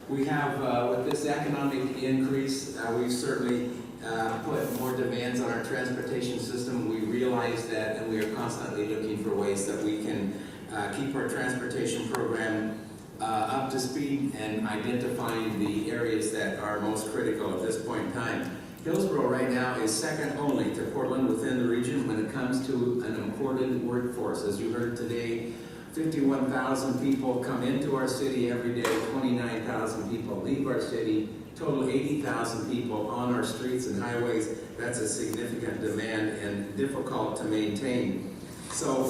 We have, with this economic increase, we've certainly put more demands on our transportation system. We realize that, and we are constantly looking for ways that we can keep our transportation program up to speed and identifying the areas that are most critical at this point in time. Hillsborough right now is second only to Portland within the region when it comes to an imported workforce. As you heard today, 51,000 people come into our city every day, 29,000 people leave our city, total 80,000 people on our streets and highways. That's a significant demand and difficult to maintain. So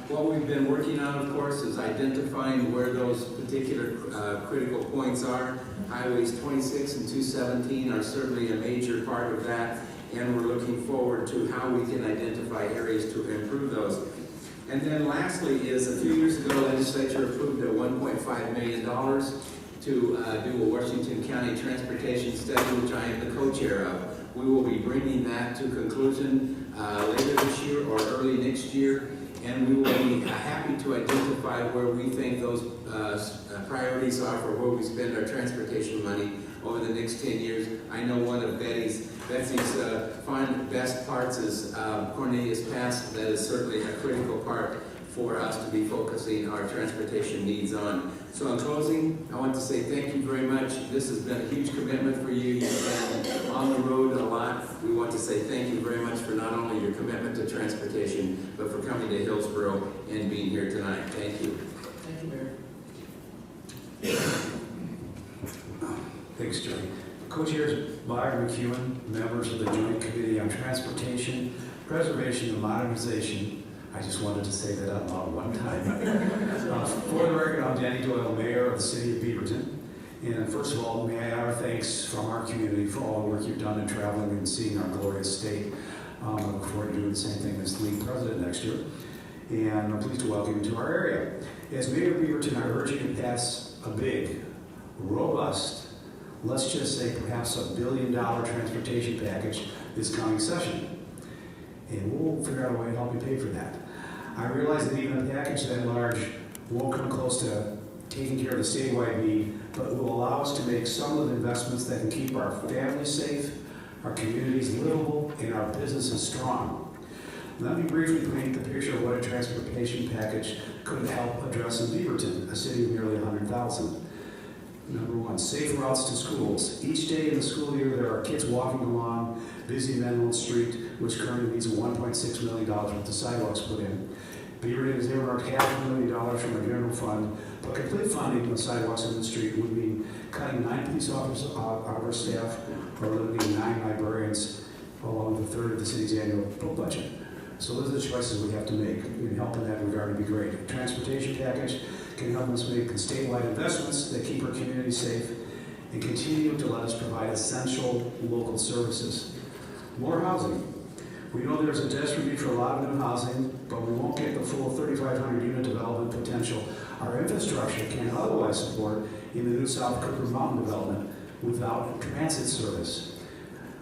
what we've been working on, of course, is identifying where those particular critical points are. Highways 26 and 217 are certainly a major part of that, and we're looking forward to how we can identify areas to improve those. And then lastly is, a few years ago, the legislature approved a $1.5 million to do a Washington County transportation study, which I am the co-chair of. We will be bringing that to conclusion later this year or early next year, and we will be happy to identify where we think those priorities are for where we spend our transportation money over the next 10 years. I know one of Betsy's best parts is Cornelius Pass. That is certainly a critical part for us to be focusing our transportation needs on. So in closing, I want to say thank you very much. This has been a huge commitment for you. You've been on the road a lot. We want to say thank you very much for not only your commitment to transportation, but for coming to Hillsborough and being here tonight. Thank you. Thank you, Mayor. Thanks, Joey. Co-chairs Byron McEwen, members of the Joint Committee on Transportation, Preservation, and Modernization. I just wanted to say that out loud one time. For the record, I'm Danny Doyle, Mayor of the City of Beaverton. And first of all, may I add our thanks from our community for all the work you've done in traveling and seeing our glorious state. I look forward to doing the same thing as league president next year. And I'm pleased to welcome you to our area. As Mayor of Beaverton, I urge you to pass a big, robust, let's just say perhaps $1 billion transportation package this coming session. And we'll figure out a way to help you pay for that. I realize that even a package that large won't come close to taking care of the statewide need, but will allow us to make some of the investments that can keep our families safe, our communities livable, and our businesses strong. Let me briefly paint the picture of what a transportation package could help address in Beaverton, a city of nearly 100,000. Number one, safe routes to schools. Each day in the school year, there are kids walking along busy Menlo Street, which currently needs $1.6 million worth of sidewalks put in. Beaverton has earmarked $500,000 from our general fund, but complete funding of sidewalks in the street would mean cutting 9 police officers out of our staff or eliminating 9 librarians, along with a third of the city's annual book budget. So those are the choices we have to make. And help in that regard would be great. A transportation package can help us make statewide investments that keep our community safe and continue to let us provide essential local services. More housing. We know there's a desperate need for a lot of new housing, but we won't get the full 3,500 unit development potential our infrastructure can otherwise support in the new South Cooper Mountain development without transit service.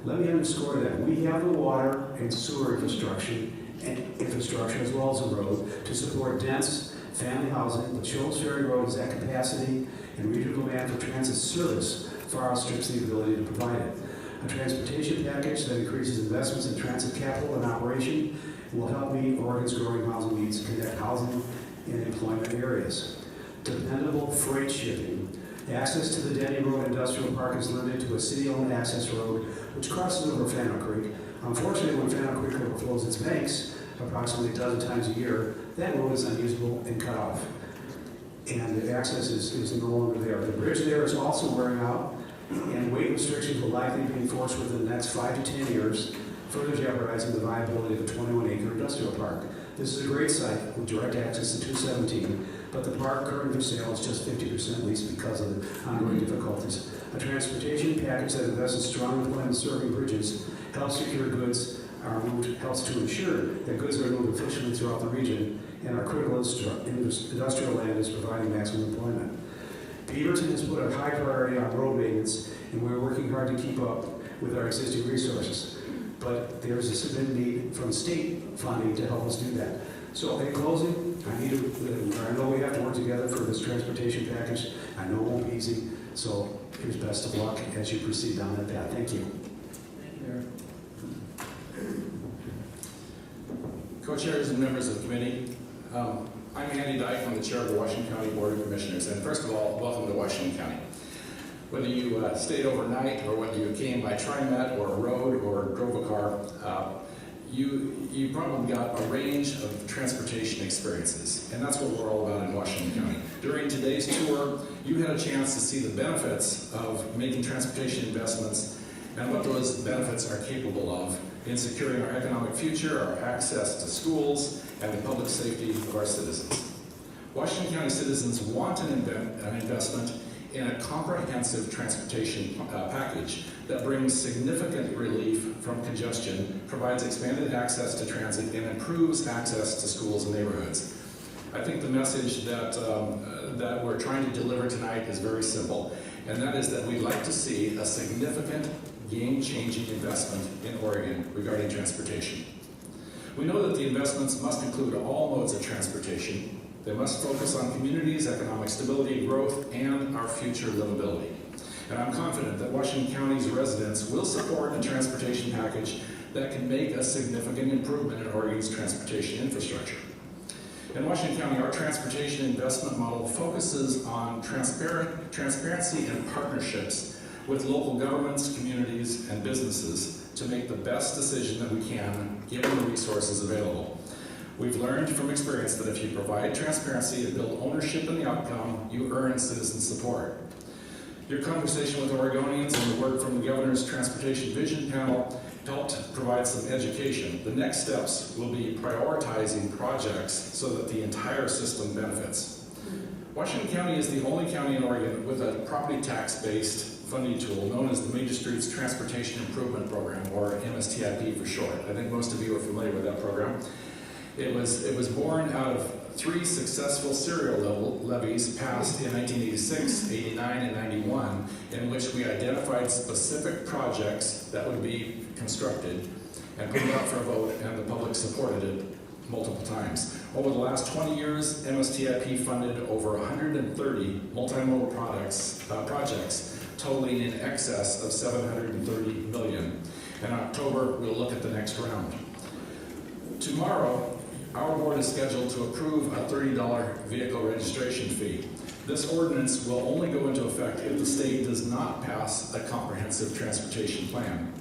Let me underscore that we have the water and sewer infrastructure as well as the road to support dense family housing, but Childs Ferry Road is at capacity and regional demand for transit service far outstrips the ability to provide it. A transportation package that increases investments in transit capital and operation will help meet Oregon's growing housing needs and connect housing and employment areas. Dependable freight shipping. Access to the Denny Road Industrial Park is limited to a city-owned access road which crosses over Fano Creek. Unfortunately, when Fano Creek overflows its banks approximately a dozen times a year, that road is unusable and cut off. And the access is no longer there. The bridge there is also wearing out, and weight restrictions will likely be enforced within the next 5 to 10 years, further jeopardizing the viability of a 21-acre industrial park. This is a great site with direct access to 217, but the park currently for sale is just 50% leased because of the ongoing difficulties. A transportation package that invests in strong employment serving bridges helps secure goods are moved, helps to ensure that goods are moved efficiently throughout the region, and our critical industrial land is providing maximum employment. Beaverton has put a high priority on road maintenance, and we're working hard to keep up with our existing resources. But there's a significant need from state funding to help us do that. So in closing, I know we have to work together for this transportation package. I know it won't be easy, So here's best of luck as you proceed down that path. Thank you. Thank you, Mayor. Co-chairs and members of the committee, I'm Andy Dyke. I'm the chair of the Washington County Board of Commissioners. And first of all, welcome to Washington County. Whether you stayed overnight or whether you came by TriMet or rode or drove a car, you probably got a range of transportation experiences. And that's what we're all about in Washington County. During today's tour, you had a chance to see the benefits of making transportation investments and what those benefits are capable of in securing our economic future, our access to schools, and the public safety of our citizens. Washington County citizens want an investment in a comprehensive transportation package that brings significant relief from congestion, provides expanded access to transit, and improves access to schools and neighborhoods. I think the message that we're trying to deliver tonight is very simple, and that is that we'd like to see a significant game-changing investment in Oregon regarding transportation. We know that the investments must include all modes of transportation. They must focus on communities, economic stability, growth, and our future livability. And I'm confident that Washington County's residents will support a transportation package that can make a significant improvement in Oregon's transportation infrastructure. In Washington County, our transportation investment model focuses on transparency and partnerships with local governments, communities, and businesses to make the best decision that we can, given the resources available. We've learned from experience that if you provide transparency and build ownership in the outcome, you earn citizen support. Your conversation with Oregonians and the work from the Governor's Transportation Vision Panel helped provide some education. The next steps will be prioritizing projects so that the entire system benefits. Washington County is the only county in Oregon with a property tax-based funding tool known as the Major Streets Transportation Improvement Program, or MSTIP for short. I think most of you are familiar with that program. It was born out of 3 successful serial levies passed in 1986, 89, and 91, in which we identified specific projects that would be constructed and put it up for a vote, and the public supported it multiple times. Over the last 20 years, MSTIP funded over 130 multimodal projects totaling in excess of $730 million. In October, we'll look at the next round. Tomorrow, our board is scheduled to approve a $30 vehicle registration fee. This ordinance will only go into effect if the state does not pass a comprehensive transportation plan.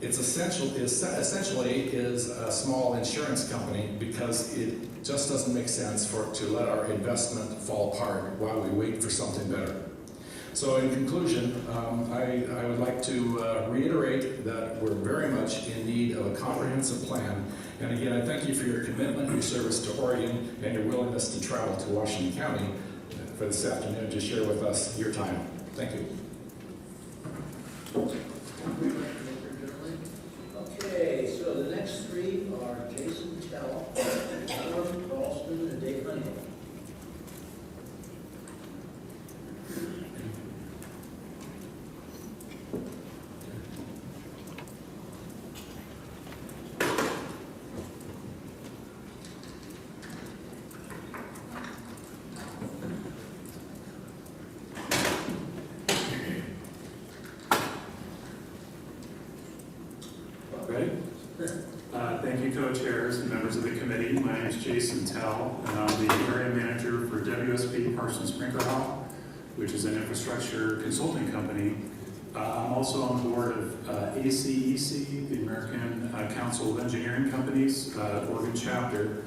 It's essentially is a small insurance company because it just doesn't make sense to let our investment fall apart while we wait for something better. So in conclusion, I would like to reiterate that we're very much in need of a comprehensive plan. And again, I thank you for your commitment, your service to Oregon, and your willingness to travel to Washington County for this afternoon to share with us your time. Thank you. Okay, so the next 3 are Jason Tell, Alan Ralston, and Dave Honeyman. Ready? Thank you, co-chairs and members of the committee. My name is Jason Tell, and I'm the area manager for WSP Parsons Brinkerhoff, which is an infrastructure consulting company. I'm also on the board of ACEC, the American Council of Engineering Companies, Oregon chapter.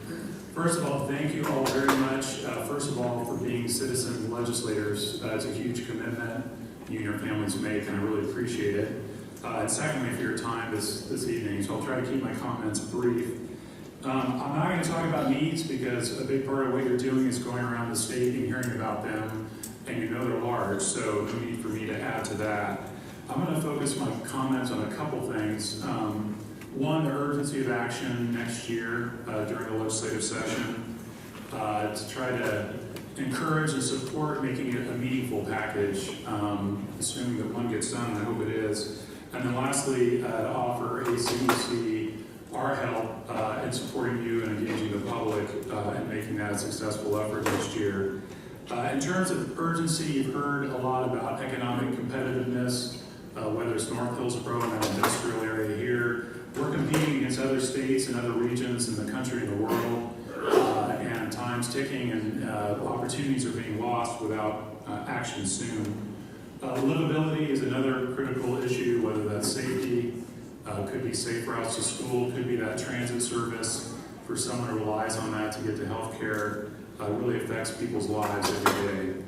First of all, thank you all very much. First of all, for being citizen legislators. It's a huge commitment you and your families make, and I really appreciate it. And secondly, for your time this evening, so I'll try to keep my comments brief. I'm not going to talk about needs because a big part of what you're doing is going around the state and hearing about them, and you know they're large, so no need for me to add to that. I'm going to focus my comments on a couple things. One, the urgency of action next year during the legislative session to try to encourage and support making it a meaningful package, assuming that one gets done, and I hope it is. And then lastly, offer ACEC our help in supporting you and engaging the public and making that a successful effort next year. In terms of urgency, you've heard a lot about economic competitiveness, whether it's North Hillsborough and an industrial area here. We're competing against other states and other regions in the country and the world, and time's ticking and opportunities are being lost without action soon. Livability is another critical issue, whether that's safety, could be safe routes to school, could be that transit service for someone who relies on that to get to health care. Really affects people's lives every day.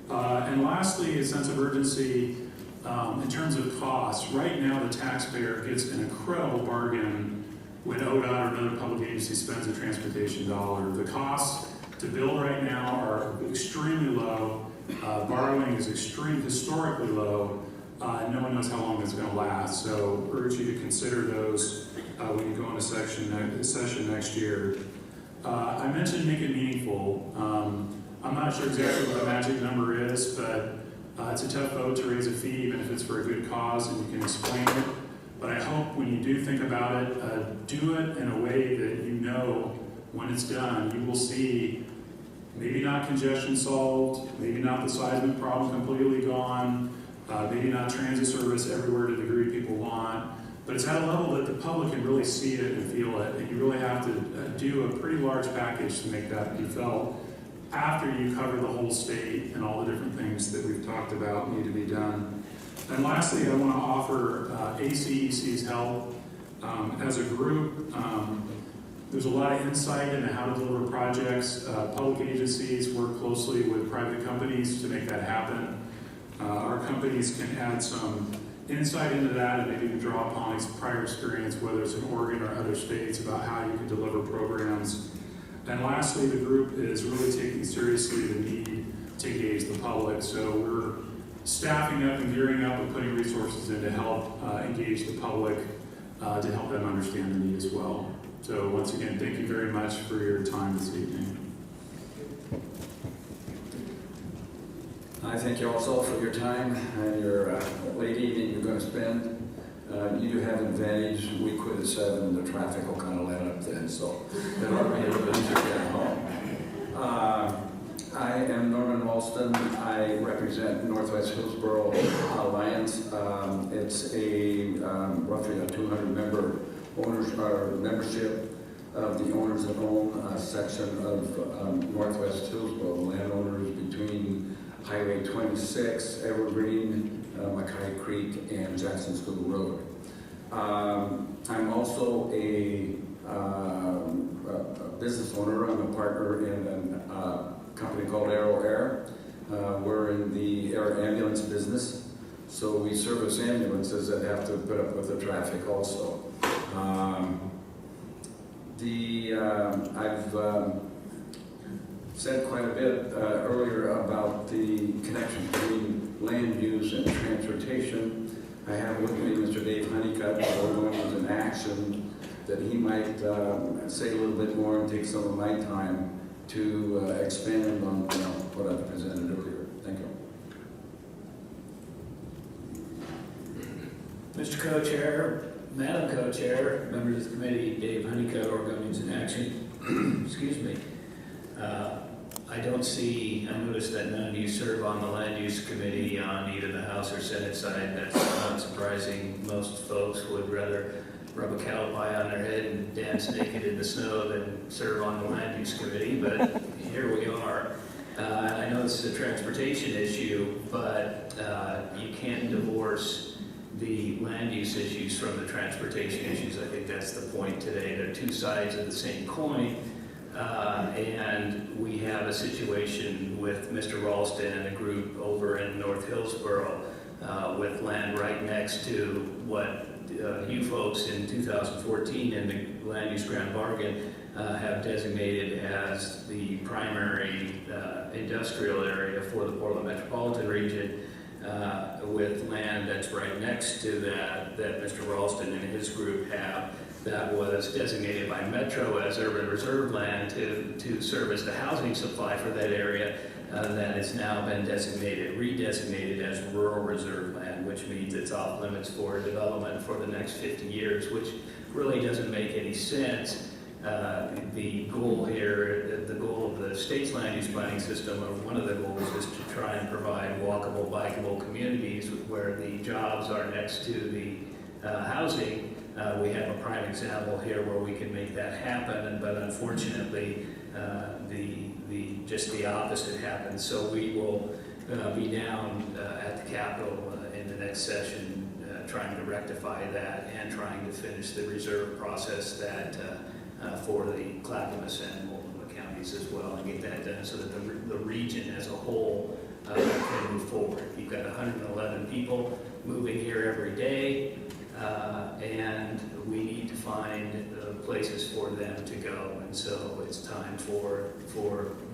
And lastly, a sense of urgency in terms of costs. Right now, the taxpayer gets an incredible bargain when ODOT or another public agency spends a transportation dollar. The costs to build right now are extremely low. Borrowing is historically low. And no one knows how long it's going to last. So urge you to consider those when you go into session next year. I mentioned make it meaningful. I'm not sure exactly what the magic number is, but it's a tough vote to raise a fee, even if it's for a good cause and you can explain it. But I hope when you do think about it, do it in a way that you know when it's done, you will see maybe not congestion solved, maybe not the seismic problem completely gone, maybe not transit service everywhere to the degree people want, but it's at a level that the public can really see it and feel it, and you really have to do a pretty large package to make that be felt after you cover the whole state and all the different things that we've talked about need to be done. And lastly, I want to offer ACEC's help. As a group, there's a lot of insight into how to deliver projects. Public agencies work closely with private companies to make that happen. Our companies can add some insight into that and maybe even draw upon its prior experience, whether it's in Oregon or other states, about how you can deliver programs. And lastly, the group is really taking seriously the need to engage the public. So we're staffing up and gearing up and putting resources in to help engage the public to help them understand the need as well. So once again, thank you very much for your time this evening. I thank you also for your time and your late evening you're going to spend. You do have an advantage. We quit at 7, the traffic will kind of let up then, so it'll be a little bit easier to get home. I am Norman Ralston. I represent Northwest Hillsborough Alliance. It's a roughly a 200-member membership of the owners that own a section of Northwest Hillsborough, landowners between Highway 26, Evergreen, Mackay Creek, and Jackson School Road. I'm also a business owner. I'm a partner in a company called Aero Air. We're in the air ambulance business, so we service ambulances that have to put up with the traffic also. I've said quite a bit earlier about the connection between land use and transportation. I have with me Mr. Dave Honeycutt, although he was in action, that he might say a little bit more and take some of my time to expand on what I presented earlier. Thank you. Mr. Co-Chair, Madam Co-Chair, members of the committee, Dave Honeycutt, Oregonians in Action. Excuse me. I noticed that none of you serve on the Land Use Committee on either the House or Senate side. That's not surprising. Most folks would rather rub a cow pie on their head and dance naked in the snow than serve on the Land Use Committee, but here we are. I know this is a transportation issue, but you can't divorce the land use issues from the transportation issues. I think that's the point today. They're two sides of the same coin. And we have a situation with Mr. Ralston and a group over in North Hillsborough with land right next to what you folks in 2014 in the Land Use Grand Bargain have designated as the primary industrial area for the Portland metropolitan region, with land that's right next to that Mr. Ralston and his group have, that was designated by Metro as urban reserve land to serve as the housing supply for that area, that has now been redesignated as rural reserve land, which means it's off limits for development for the next 50 years, which really doesn't make any sense. The goal here, the goal of the state's land use planning system, or one of the goals, is to try and provide walkable, bikeable communities where the jobs are next to the housing. We have a prime example here where we can make that happen, but unfortunately, just the opposite happens. So we will be down at the Capitol in the next session, trying to rectify that and trying to finish the reserve process that for the Clackamas and Multnomah counties as well, and get that done so that the region as a whole can move forward. You've got 111 people moving here every day, and we need to find places for them to go. And so it's time for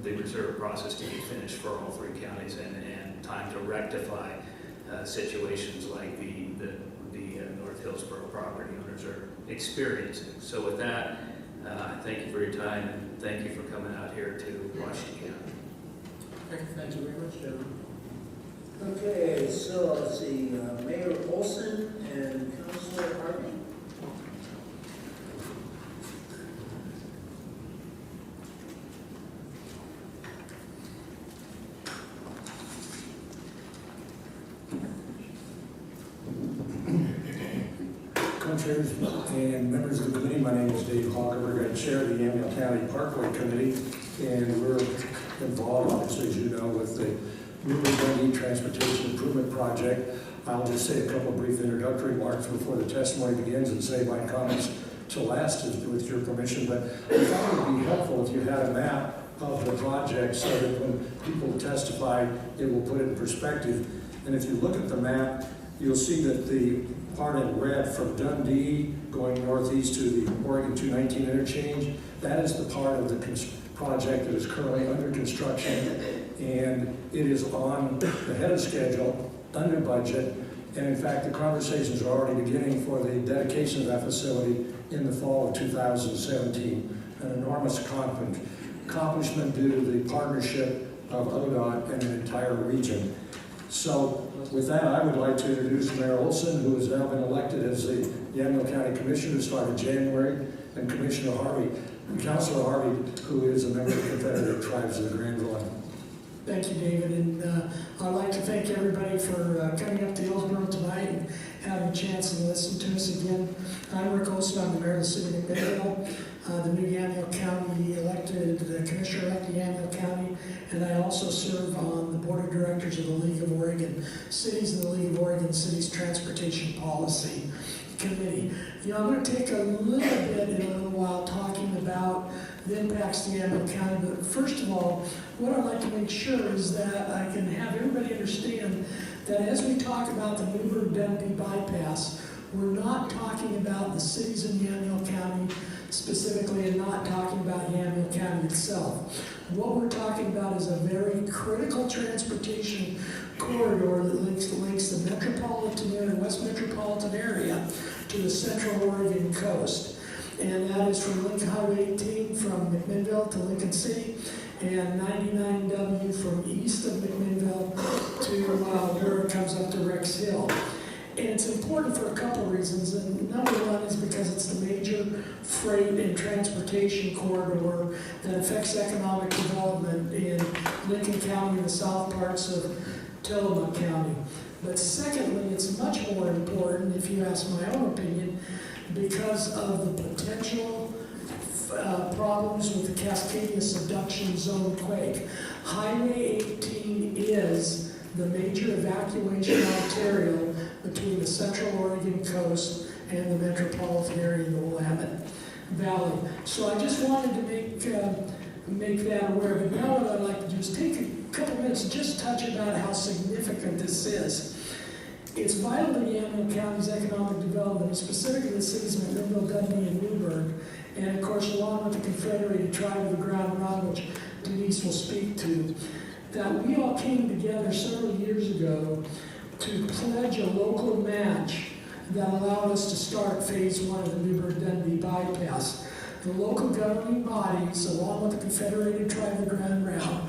the reserve process to be finished for all three counties, and time to rectify situations like the North Hillsborough property owners are experiencing. So with that, thank you for your time, and thank you for coming out here to Washington County. Thank you very much, gentlemen. Okay, so let's see, Mayor Olson and Councilor Harvey. Co-chairs and members of the committee, my name is Dave Hockenberg. I chair the Yamhill County Parkway Committee, and we're involved, obviously, as you know, with the Newburgh-Dundee Transportation Improvement Project. I'll just say a couple of brief introductory remarks before the testimony begins and save my comments to last, with your permission. But I thought it would be helpful if you had a map of the project so that when people testify, it will put it in perspective. And if you look at the map, you'll see that the part in red from Dundee going northeast to the Oregon 219 interchange, that is the part of the project that is currently under construction, and it is on ahead of schedule, under budget, and in fact the conversations are already beginning for the dedication of that facility in the fall of 2017. An enormous accomplishment due to the partnership of ODOT and the entire region. So with that, I would like to introduce Mayor Olson, who has now been elected as the Yamhill County Commissioner, who started January, and Commissioner Harvey, and Councilor Harvey, who is a member of the Confederate Tribes of the Granville Island. Thank you, David, and I'd like to thank everybody for coming up to Hillsborough tonight and having a chance to listen to us again. I'm Rick Olson, I'm the mayor of the city of McMinnville, the new Yamhill County elected, the commissioner-elect of Yamhill County, and I also serve on the board of directors of the League of Oregon Cities and the League of Oregon Cities Transportation Policy Committee. You know, I'm going to take a little bit in a little while talking about the impacts to Yamhill County, but first of all, what I'd like to make sure is that I can have everybody understand that as we talk about the Newburgh-Dundee bypass, we're not talking about the cities in Yamhill County specifically, and not talking about Yamhill County itself. What we're talking about is a very critical transportation corridor that links the metropolitan area, West Metropolitan area, to the Central Oregon coast. And that is from Lincoln Highway 18 from McMinnville to Lincoln City, and 99W from east of McMinnville to where it comes up to Rex Hill. And it's important for a couple of reasons. And number one is because it's the major freight and transportation corridor that affects economic development in Lincoln County and the south parts of Tillamook County. But secondly, it's much more important, if you ask my own opinion, because of the potential problems with the Cascadia subduction zone quake. Highway 18 is the major evacuation arterial between the Central Oregon coast and the metropolitan area of the Willamette Valley. So I just wanted to make that aware. But now what I'd like to do is take a couple minutes and just touch about how significant this is. It's vital to Yamhill County's economic development, and specifically the cities of McMinnville, Dundee, and Newburgh, and of course along with the Confederated Tribe of the Grand Ronde, which Denise will speak to, that we all came together several years ago to pledge a local match that allowed us to start phase one of the Newburgh-Dundee bypass. The local governing bodies, along with the Confederated Tribe of the Grand Ronde,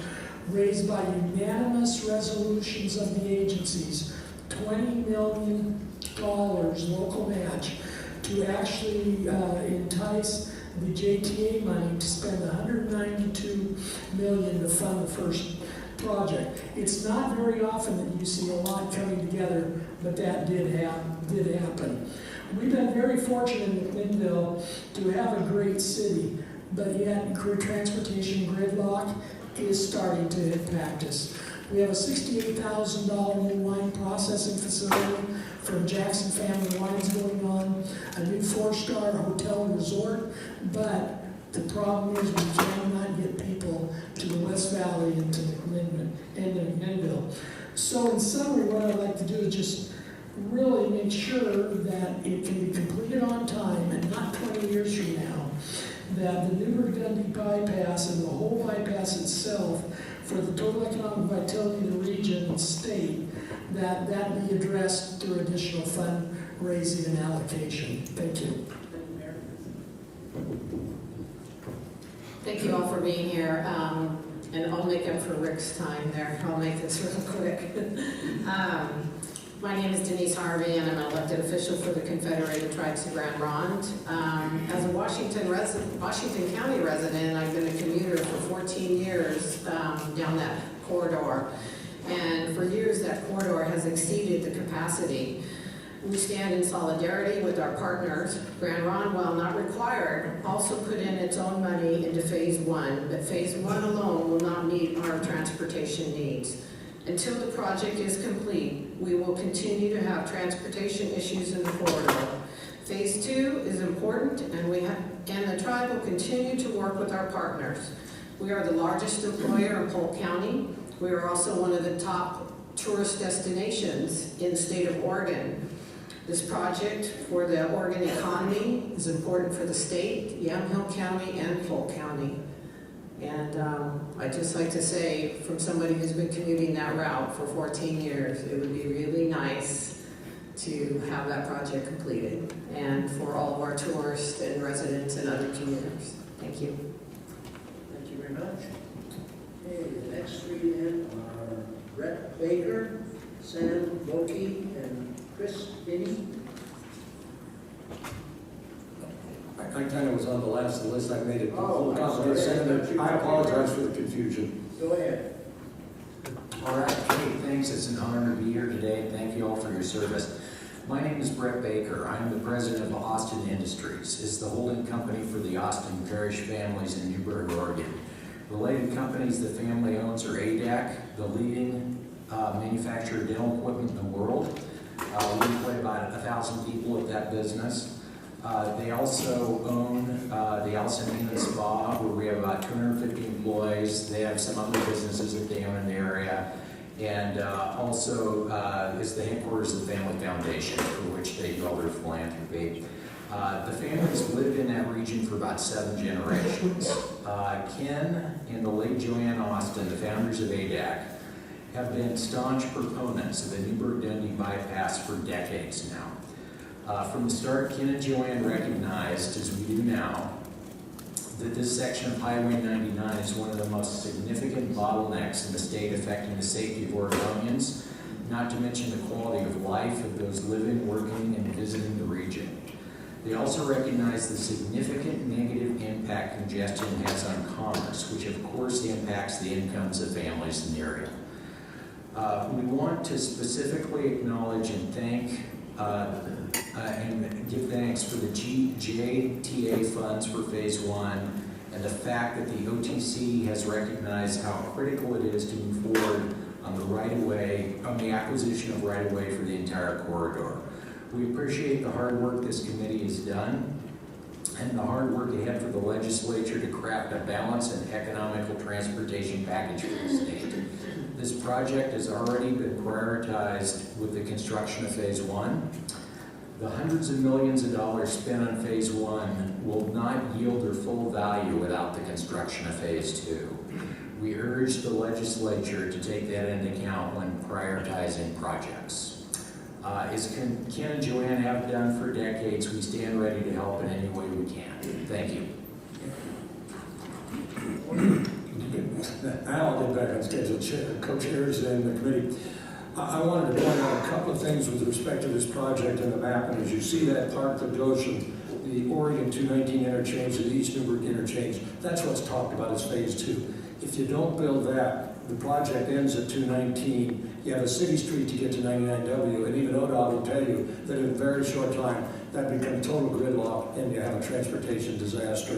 raised by unanimous resolutions of the agencies, $20 million local match to actually entice the JTA money to spend $192 million to fund the first project. It's not very often that you see a lot coming together, but that did happen. We've been very fortunate in McMinnville to have a great city, but yet transportation gridlock is starting to impact us. We have a $68,000 new wine processing facility from Jackson Family Wines going on, a new 4-star hotel and resort, but the problem is we cannot get people to the West Valley and to McMinnville. So in summary, what I'd like to do is just really make sure that it can be completed on time and not 20 years from now, that the Newburgh-Dundee bypass and the whole bypass itself, for the total economic vitality of the region and state, that be addressed through additional fundraising and allocation. Thank you. Thank you all for being here, and I'll make up for Rick's time there. I'll make this real quick. My name is Denise Harvey, and I'm an elected official for the Confederated Tribes of Grand Ronde. As a Washington County resident, I've been a commuter for 14 years down that corridor. And for years, that corridor has exceeded the capacity. We stand in solidarity with our partners. Grand Ronde, while not required, also put in its own money into Phase 1, but Phase 1 alone will not meet our transportation needs. Until the project is complete, we will continue to have transportation issues in the corridor. Phase 2 is important, and the tribe will continue to work with our partners. We are the largest employer in Polk County. We are also one of the top tourist destinations in the state of Oregon. This project for the Oregon economy is important for the state, Yamhill County, and Polk County. And I'd just like to say, from somebody who's been commuting that route for 14 years, it would be really nice to have that project completed, and for all of our tourists and residents and other commuters. Thank you. Thank you very much. Okay, the next three then are Brett Baker, Sam Loki, and Chris Binney. I kind of was on the last of the list, I made it. Oh, I'm sorry. I apologize for the confusion. Go ahead. All right, hey, thanks. It's an honor to be here today. Thank you all for your service. My name is Brett Baker. I'm the president of Austin Industries. It's the holding company for the Austin Parish families in Newburgh, Oregon. Related companies the family owns are ADAC, the leading manufacturer of dental equipment in the world. We employ about 1,000 people at that business. They also own the Allison Inn and Spa, where we have about 250 employees. They have some other businesses that they own in the area. And also is the headquarters of the Family Foundation, for which they do all their philanthropy. The families lived in that region for about 7 generations. Ken and the late Joanne Austin, the founders of ADAC, have been staunch proponents of the Newburgh-Dundee bypass for decades now. From the start, Ken and Joanne recognized, as we do now, that this section of Highway 99 is one of the most significant bottlenecks in the state, affecting the safety of Oregonians, not to mention the quality of life of those living, working, and visiting the region. They also recognize the significant negative impact congestion has on commerce, which of course impacts the incomes of families in the area. We want to specifically acknowledge and thank and give thanks for the JTA funds for Phase 1 and the fact that the OTC has recognized how critical it is to move forward on the right-of-way, on the acquisition of right-of-way for the entire corridor. We appreciate the hard work this committee has done and the hard work ahead for the legislature to craft a balanced and economical transportation package for the state. This project has already been prioritized with the construction of Phase 1. The hundreds of millions of dollars spent on Phase 1 will not yield their full value without the construction of Phase 2. We urge the legislature to take that into account when prioritizing projects. As Ken and Joanne have done for decades, we stand ready to help in any way we can. Thank you. Now I'll get back on schedule, co-chairs and the committee. I wanted to point out a couple of things with respect to this project and the map. And as you see that part that goes from the the Oregon 219 interchange to the East Newburgh interchange. That's what's talked about as phase 2. If you don't build that, the project ends at 219. You have a city street to get to 99W, and even ODOT will tell you that in a very short time, that becomes total gridlock, and you have a transportation disaster.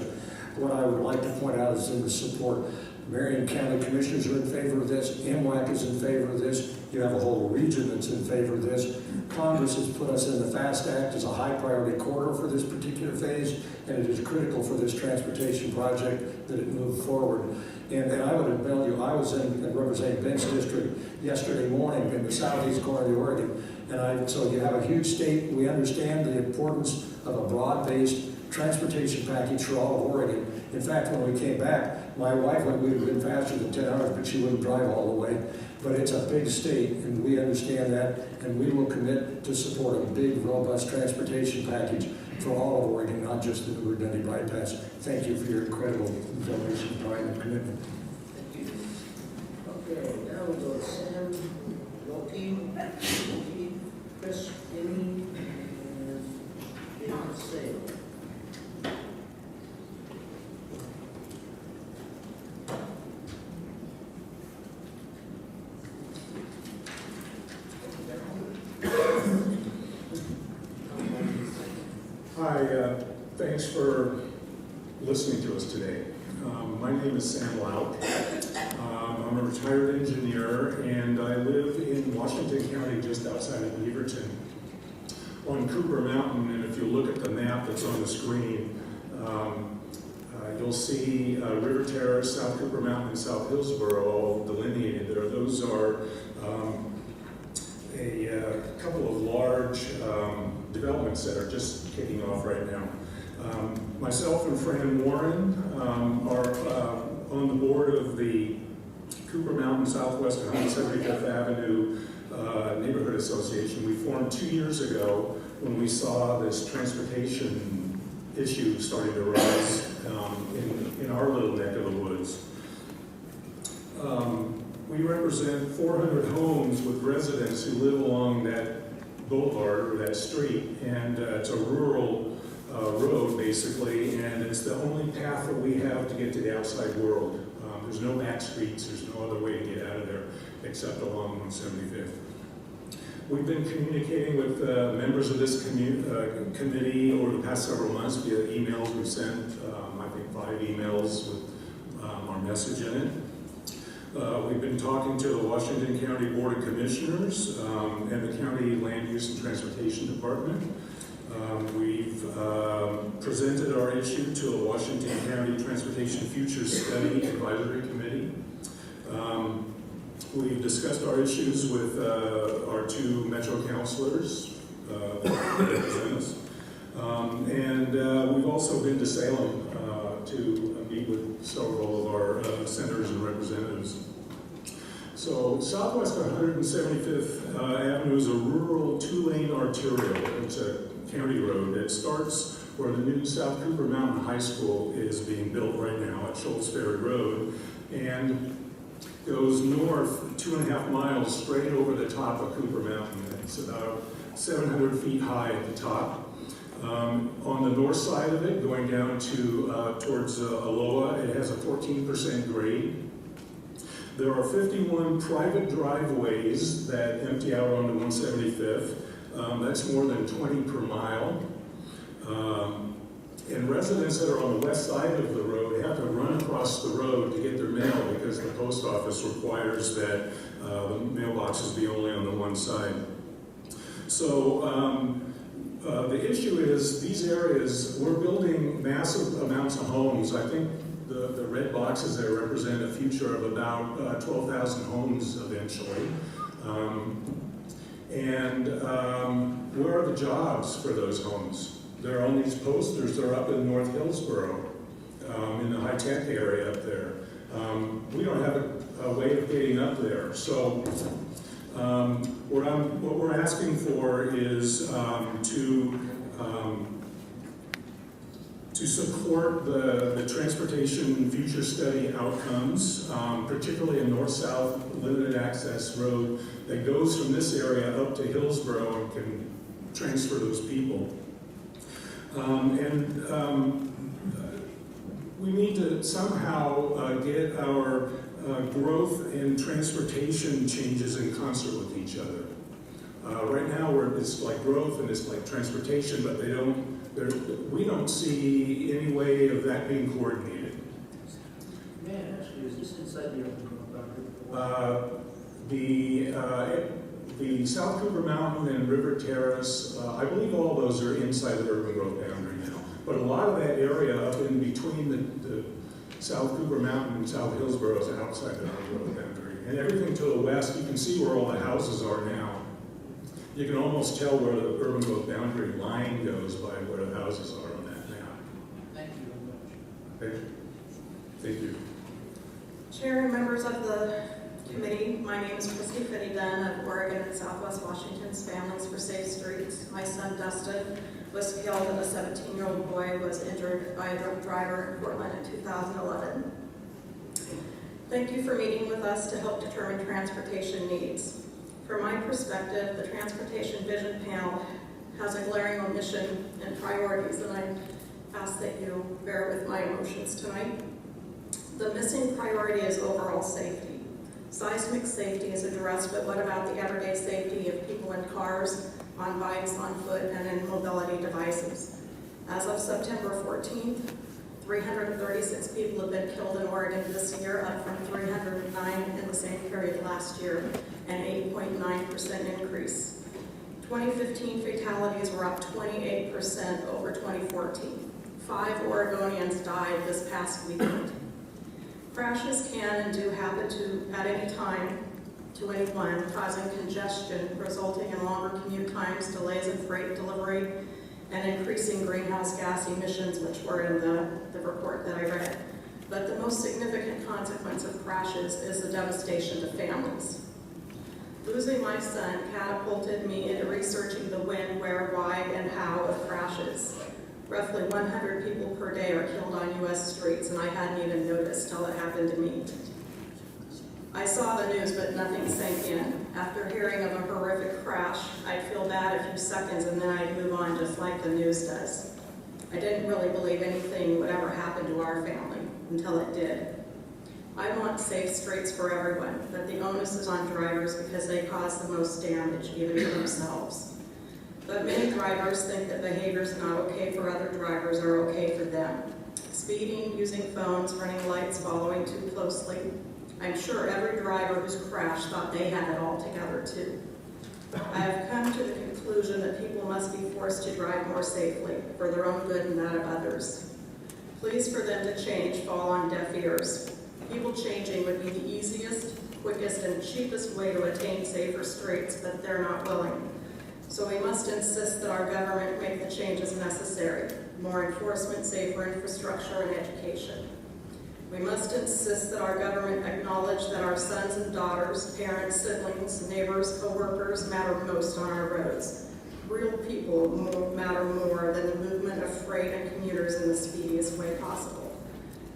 What I would like to point out is in the support. Marion County Commissioners are in favor of this. MWAC is in favor of this. You have a whole region that's in favor of this. Congress has put us in the FAST Act as a high priority corridor for this particular phase, and it is critical for this transportation project that it move forward. And I would tell you, I was in representing Ben's district yesterday morning in the southeast corner of Oregon, and so you have a huge state. We understand the importance of a broad-based transportation package for all of Oregon. In fact, when we came back, my wife would have been faster than 10 hours, but she wouldn't drive all the way. But it's a big state, and we understand that, and we will commit to support a big, robust transportation package for all of Oregon, not just the Newburgh-Dundee bypass. Thank you for your incredible donation, time, and commitment. Thank you. Okay, now we go to Sam, Loki, Chris, Amy, and David Sale. Hi, thanks for listening to us today. My name is Sam Laut. I'm a retired engineer, and I live in Washington County, just outside of Beaverton, on Cooper Mountain. And if you look at the map that's on the screen, you'll see River Terrace, South Cooper Mountain, and South Hillsborough all delineated there. Those are a couple of large developments that are just kicking off right now. Myself and Fran Warren are on the board of the Cooper Mountain Southwest 175th Avenue Neighborhood Association. We formed 2 years ago when we saw this transportation issue starting to rise in our little neck of the woods. We represent 400 homes with residents who live along that boulevard or that street, and it's a rural road basically, and it's the only path that we have to get to the outside world. There's no back streets, there's no other way to get out of there except along 175th. We've been communicating with members of this committee over the past several months via emails. We've sent, I think, 5 emails with our message in it. We've been talking to the Washington County Board of Commissioners and the County Land Use and Transportation Department. We've presented our issue to a Washington County Transportation Futures Study Advisory Committee. We've discussed our issues with our 2 Metro councilors that represent us. And we've also been to Salem to meet with several of our senators and representatives. So Southwest 175th Avenue is a rural 2-lane arterial. It's a county road that starts where the new South Cooper Mountain High School is being built right now at Schultz Ferry Road, and goes north 2.5 miles straight over the top of Cooper Mountain. It's about 700 feet high at the top. On the north side of it, going down to towards Aloha, it has a 14% grade. There are 51 private driveways that empty out onto 175th. That's more than 20 per mile. And residents that are on the west side of the road have to run across the road to get their mail because the post office requires that the mailboxes be only on the one side. So the issue is these areas, we're building massive amounts of homes. I think the red boxes there represent a future of about 12,000 homes eventually. Where are the jobs for those homes? They're on these posters. They're up in North Hillsborough, in the high-tech area up there. We don't have a way of getting up there. So what we're asking for is to support the transportation future study outcomes, particularly a north-south limited access road that goes from this area up to Hillsborough and can transfer those people. We need to somehow get our growth and transportation changes in concert with each other. Right now, it's like growth and it's like transportation, but we don't see any way of that being coordinated. Man, actually, is this inside the open boundary? The South Cooper Mountain and River Terrace, I believe all those are inside the urban growth boundary now. But a lot of that area up in between the South Cooper Mountain and South Hillsborough is outside the urban growth boundary. And everything to the west, you can see where all the houses are now. You can almost tell where the urban growth boundary line goes by where the houses are on that map. Thank you very much. Okay? Thank you. Chair and members of the committee, my name is Christy Finney-Dunn of Oregon and Southwest Washington's Families for Safe Streets. My son Dustin was killed and a 17-year-old boy was injured by a drunk driver in Portland in 2011. Thank you for meeting with us to help determine transportation needs. From my perspective, the Transportation Vision Panel has a glaring omission and priorities, and I ask that you bear with my emotions tonight. The missing priority is overall safety. Seismic safety is addressed, but what about the everyday safety of people in cars, on bikes, on foot, and in mobility devices? As of September 14th, 336 people have been killed in Oregon this year, up from 309 in the same period last year, an 8.9% increase. 2015 fatalities were up 28% over 2014. 5 Oregonians died this past weekend. Crashes can and do happen at any time to anyone, causing congestion, resulting in longer commute times, delays in freight delivery, and increasing greenhouse gas emissions, which were in the report that I read. But the most significant consequence of crashes is the devastation to families. Losing my son catapulted me into researching the when, where, why, and how of crashes. Roughly 100 people per day are killed on U.S. streets, and I hadn't even noticed till it happened to me. I saw the news, but nothing sank in. After hearing of a horrific crash, I'd feel bad a few seconds, and then I'd move on just like the news does. I didn't really believe anything would ever happen to our family until it did. I want safe streets for everyone, but the onus is on drivers because they cause the most damage, even to themselves. But many drivers think that behaviors not okay for other drivers are okay for them. Speeding, using phones, running lights, following too closely. I'm sure every driver who's crashed thought they had it all together too. I have come to the conclusion that people must be forced to drive more safely for their own good and that of others. Pleas for them to change fall on deaf ears. People changing would be the easiest, quickest, and cheapest way to attain safer streets, but they're not willing. So we must insist that our government make the changes necessary. More enforcement, safer infrastructure, and education. We must insist that our government acknowledge that our sons and daughters, parents, siblings, neighbors, co-workers matter most on our roads. Real people matter more than the movement of freight and commuters in the speediest way possible.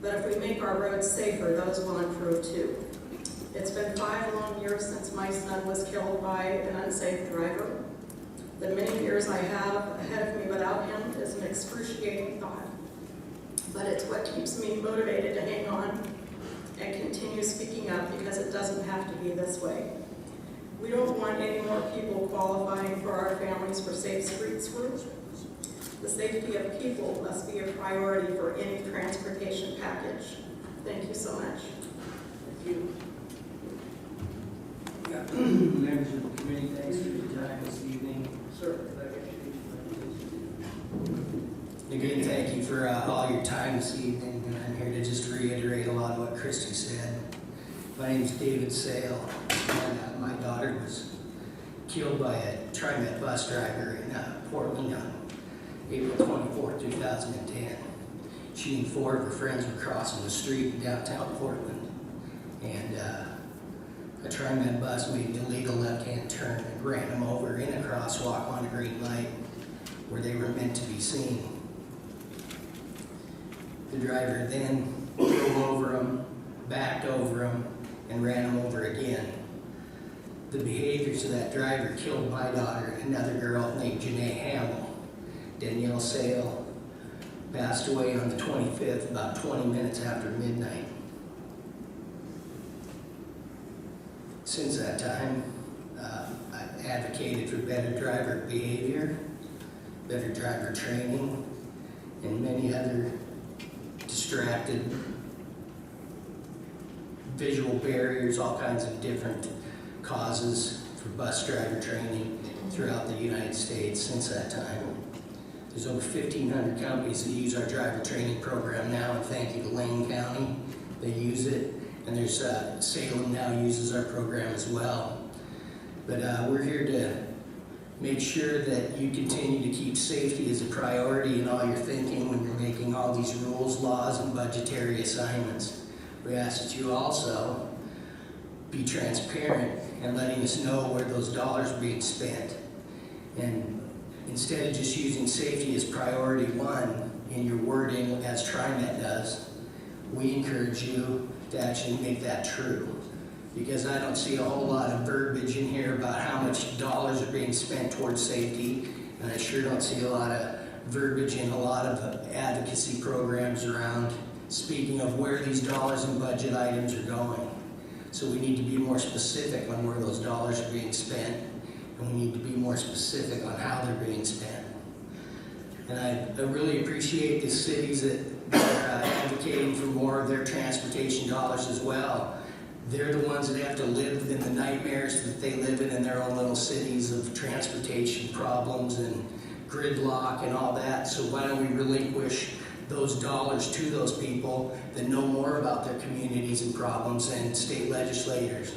But if we make our roads safer, those will improve too. It's been 5 long years since my son was killed by an unsafe driver. The many years I have ahead of me without him is an excruciating thought. But it's what keeps me motivated to hang on and continue speaking up because it doesn't have to be this way. We don't want any more people qualifying for our Families for Safe Streets group. The safety of people must be a priority for any transportation package. Thank you so much. Thank you. Members of the committee, thanks for your time this evening. Sir, if I could Again, thank you for all your time this evening, and I'm here to just reiterate a lot of what Christy said. My name is David Sale, and my daughter was killed by a TriMet bus driver in Portland on April 24, 2010. She and 4 of her friends were crossing the street in downtown Portland, and a TriMet bus made an illegal left-hand turn and ran them over in a crosswalk on a green light where they were meant to be seen. The driver then drove over them, backed over them, and ran them over again. The behaviors of that driver killed my daughter and another girl named Janae Hamill. Danielle Sale passed away on the 25th, about 20 minutes after midnight. Since that time, I've advocated for better driver behavior, better driver training, and many other distracted visual barriers, all kinds of different causes for bus driver training throughout the United States since that time. There's over 1,500 companies that use our driver training program now, and thank you to Lane County, they use it. And there's Salem now uses our program as well. But we're here to make sure that you continue to keep safety as a priority in all your thinking when you're making all these rules, laws, and budgetary assignments. We ask that you also be transparent and letting us know where those dollars are being spent. And instead of just using safety as priority one in your wording as TriMet does, we encourage you to actually make that true. Because I don't see a whole lot of verbiage in here about how much dollars are being spent towards safety, and I sure don't see a lot of verbiage in a lot of advocacy programs around speaking of where these dollars and budget items are going. So we need to be more specific on where those dollars are being spent, and we need to be more specific on how they're being spent. And I really appreciate the cities that are advocating for more of their transportation dollars as well. They're the ones that have to live in the nightmares that they live in their own little cities of transportation problems and gridlock and all that. So why don't we relinquish those dollars to those people that know more about their communities and problems than state legislators?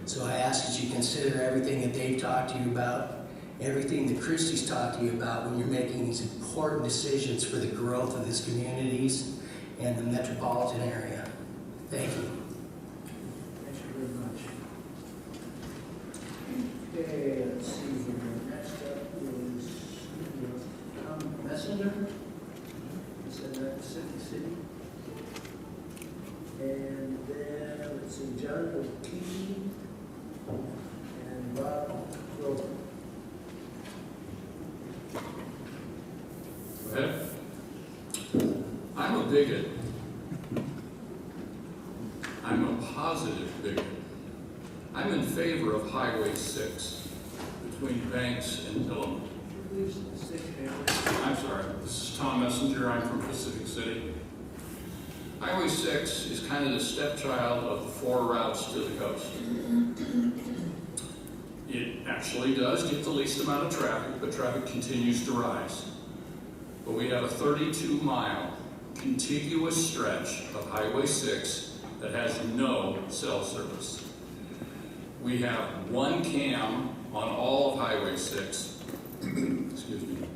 So I ask that you consider everything that they've talked to you about, everything that Christie's talked to you about when you're making these important decisions for the growth of these communities and the metropolitan area. Thank you. Thank you very much. Okay, let's see here. Next up is Tom Messenger. Is that City? And then, let's see, John O'Keefe and Bob Grover. Go ahead. I'm a bigot. I'm a positive bigot. I'm in favor of Highway 6 between Banks and Tillamook. I'm sorry, this is Tom Messenger. I'm from Pacific City. Highway 6 is kind of the stepchild of the 4 routes to the coast. It actually does get the least amount of traffic, but traffic continues to rise. But we have a 32-mile contiguous stretch of Highway 6 that has no cell service. We have 1 cam on all of Highway 6, excuse me,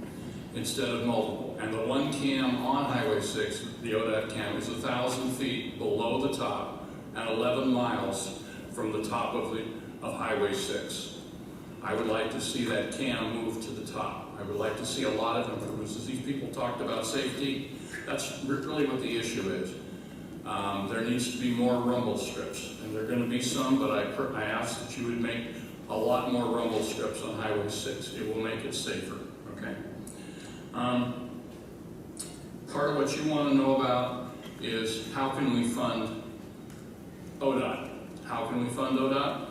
instead of multiple. And the 1 cam on Highway 6, the ODOT cam, is 1,000 feet below the top and 11 miles from the top of Highway 6. I would like to see that cam move to the top. I would like to see a lot of improvements. As these people talked about safety, that's really what the issue is. There needs to be more rumble strips, and there are going to be some, but I ask that you would make a lot more rumble strips on Highway 6. It will make it safer, okay? Part of what you want to know about is how can we fund ODOT? How can we fund ODOT?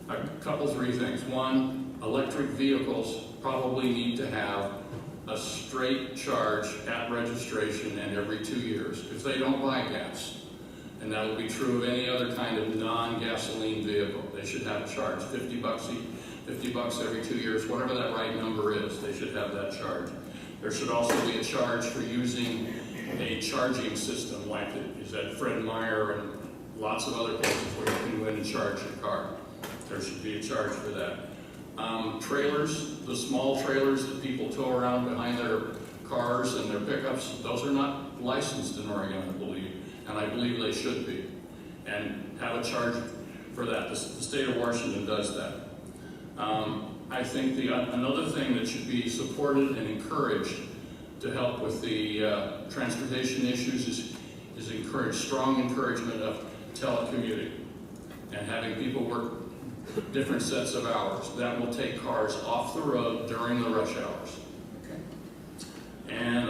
A couple, 3 things. One, electric vehicles probably need to have a straight charge at registration and every 2 years if they don't buy gas. And that will be true of any other kind of non-gasoline vehicle. They should have a charge, $50 every 2 years, whatever that right number is, they should have that charge. There should also be a charge for using a charging system like it is at Fred Meyer and lots of other places where you can go in and charge your car. There should be a charge for that. Trailers, the small trailers that people tow around behind their cars and their pickups, those are not licensed in Oregon, I believe, and I believe they should be, and have a charge for that. The state of Washington does that. I think another thing that should be supported and encouraged to help with the transportation issues is strong encouragement of telecommuting and having people work different sets of hours. That will take cars off the road during the rush hours. Okay. And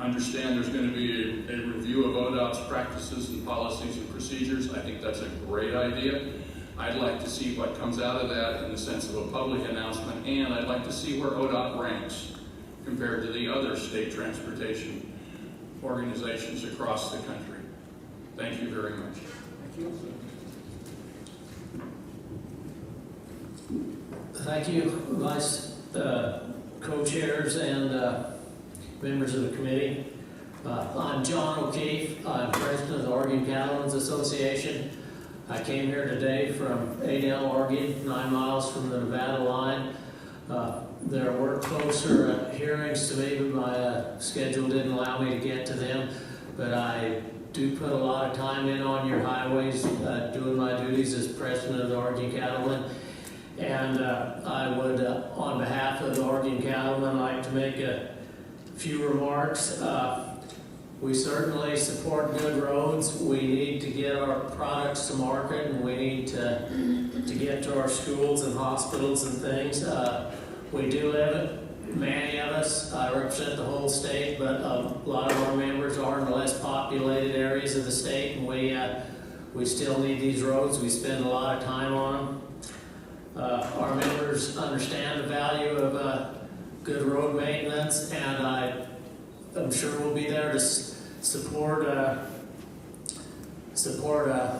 understand there's going to be a review of ODOT's practices and policies and procedures. I think that's a great idea. I'd like to see what comes out of that in the sense of a public announcement, and I'd like to see where ODOT ranks compared to the other state transportation organizations across the country. Thank you very much. Thank you. Thank you, Vice Co-Chairs and members of the committee. I'm John O'Keefe. I'm president of the Oregon Cattlemen's Association. I came here today from Adel, Oregon, 9 miles from the Nevada line. There were closer hearings to me, but my schedule didn't allow me to get to them. But I do put a lot of time in on your highways, doing my duties as president of the Oregon Cattlemen. And I would, on behalf of the Oregon Cattlemen, like to make a few remarks. We certainly support good roads. We need to get our products to market, and we need to get to our schools and hospitals and things. We do live, many of us, I represent the whole state, but a lot of our members are in the less populated areas of the state, and we still need these roads. We spend a lot of time on them. Our members understand the value of good road maintenance, and I'm sure we'll be there to support a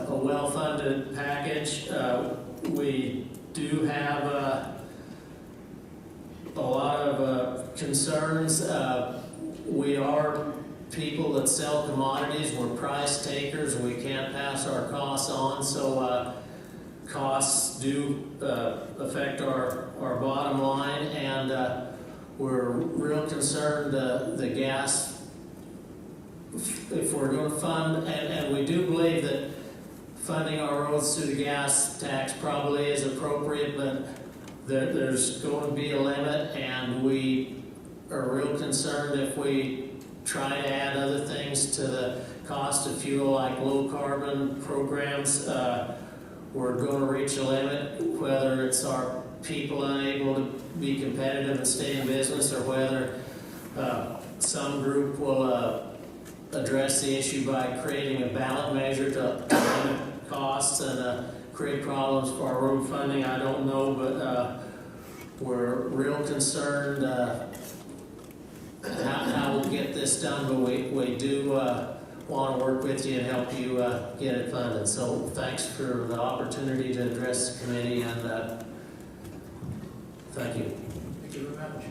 well-funded package. We do have a lot of concerns. We are people that sell commodities. We're price takers. We can't pass our costs on, so costs do affect our bottom line, and we're real concerned the gas, if we're going to fund, and we do believe that funding our roads through the gas tax probably is appropriate, but there's going to be a limit, and we are real concerned if we try to add other things to the cost of fuel, like low carbon programs. We're going to reach a limit, whether it's our people unable to be competitive and stay in business, or whether some group will address the issue by creating a ballot measure to limit costs and create problems for our road funding. I don't know, but we're real concerned how we'll get this done, but we do want to work with you and help you get it funded. So thanks for the opportunity to address the committee, and thank you. Thank you very much.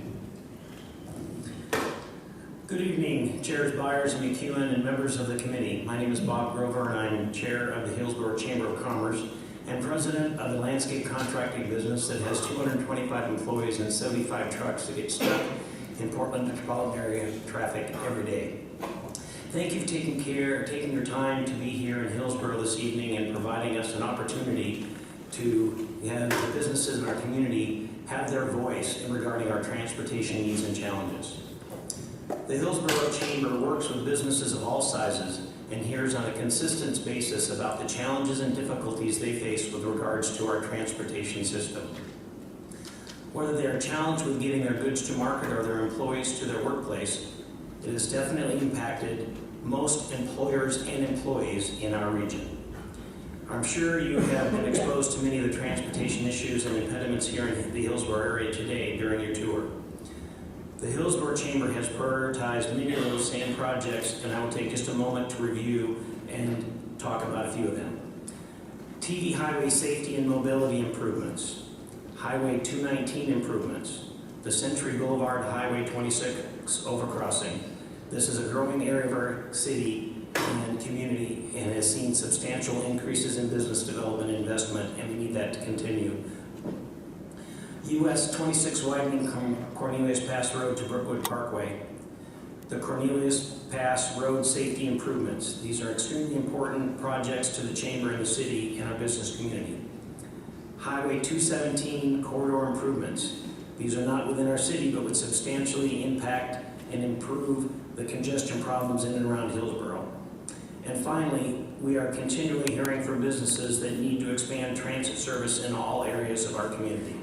Good evening, Chairs Byers and McEwen and members of the committee. My name is Bob Grover, and I'm Chair of the Hillsborough Chamber of Commerce and President of the landscape contracting business that has 225 employees and 75 trucks that get stuck in Portland metropolitan area traffic every day. Thank you for taking your time to be here in Hillsborough this evening and providing us an opportunity to have the businesses in our community have their voice regarding our transportation needs and challenges. The Hillsborough Chamber works with businesses of all sizes and hears on a consistent basis about the challenges and difficulties they face with regards to our transportation system. Whether they are challenged with getting their goods to market or their employees to their workplace, it has definitely impacted most employers and employees in our region. I'm sure you have been exposed to many of the transportation issues and impediments here in the Hillsborough area today during your tour. The Hillsborough Chamber has prioritized many of those same projects, and I will take just a moment to review and talk about a few of them. TV highway safety and mobility improvements, Highway 219 improvements, the Century Boulevard Highway 26 overcrossing. This is a growing area of our city and community and has seen substantial increases in business development and investment, and we need that to continue. US 26 widening from Cornelius Pass Road to Brookwood Parkway. The Cornelius Pass Road safety improvements. These are extremely important projects to the Chamber and the city and our business community. Highway 217 corridor improvements. These are not within our city, but would substantially impact and improve the congestion problems in and around Hillsborough. And finally, we are continually hearing from businesses that need to expand transit service in all areas of our community.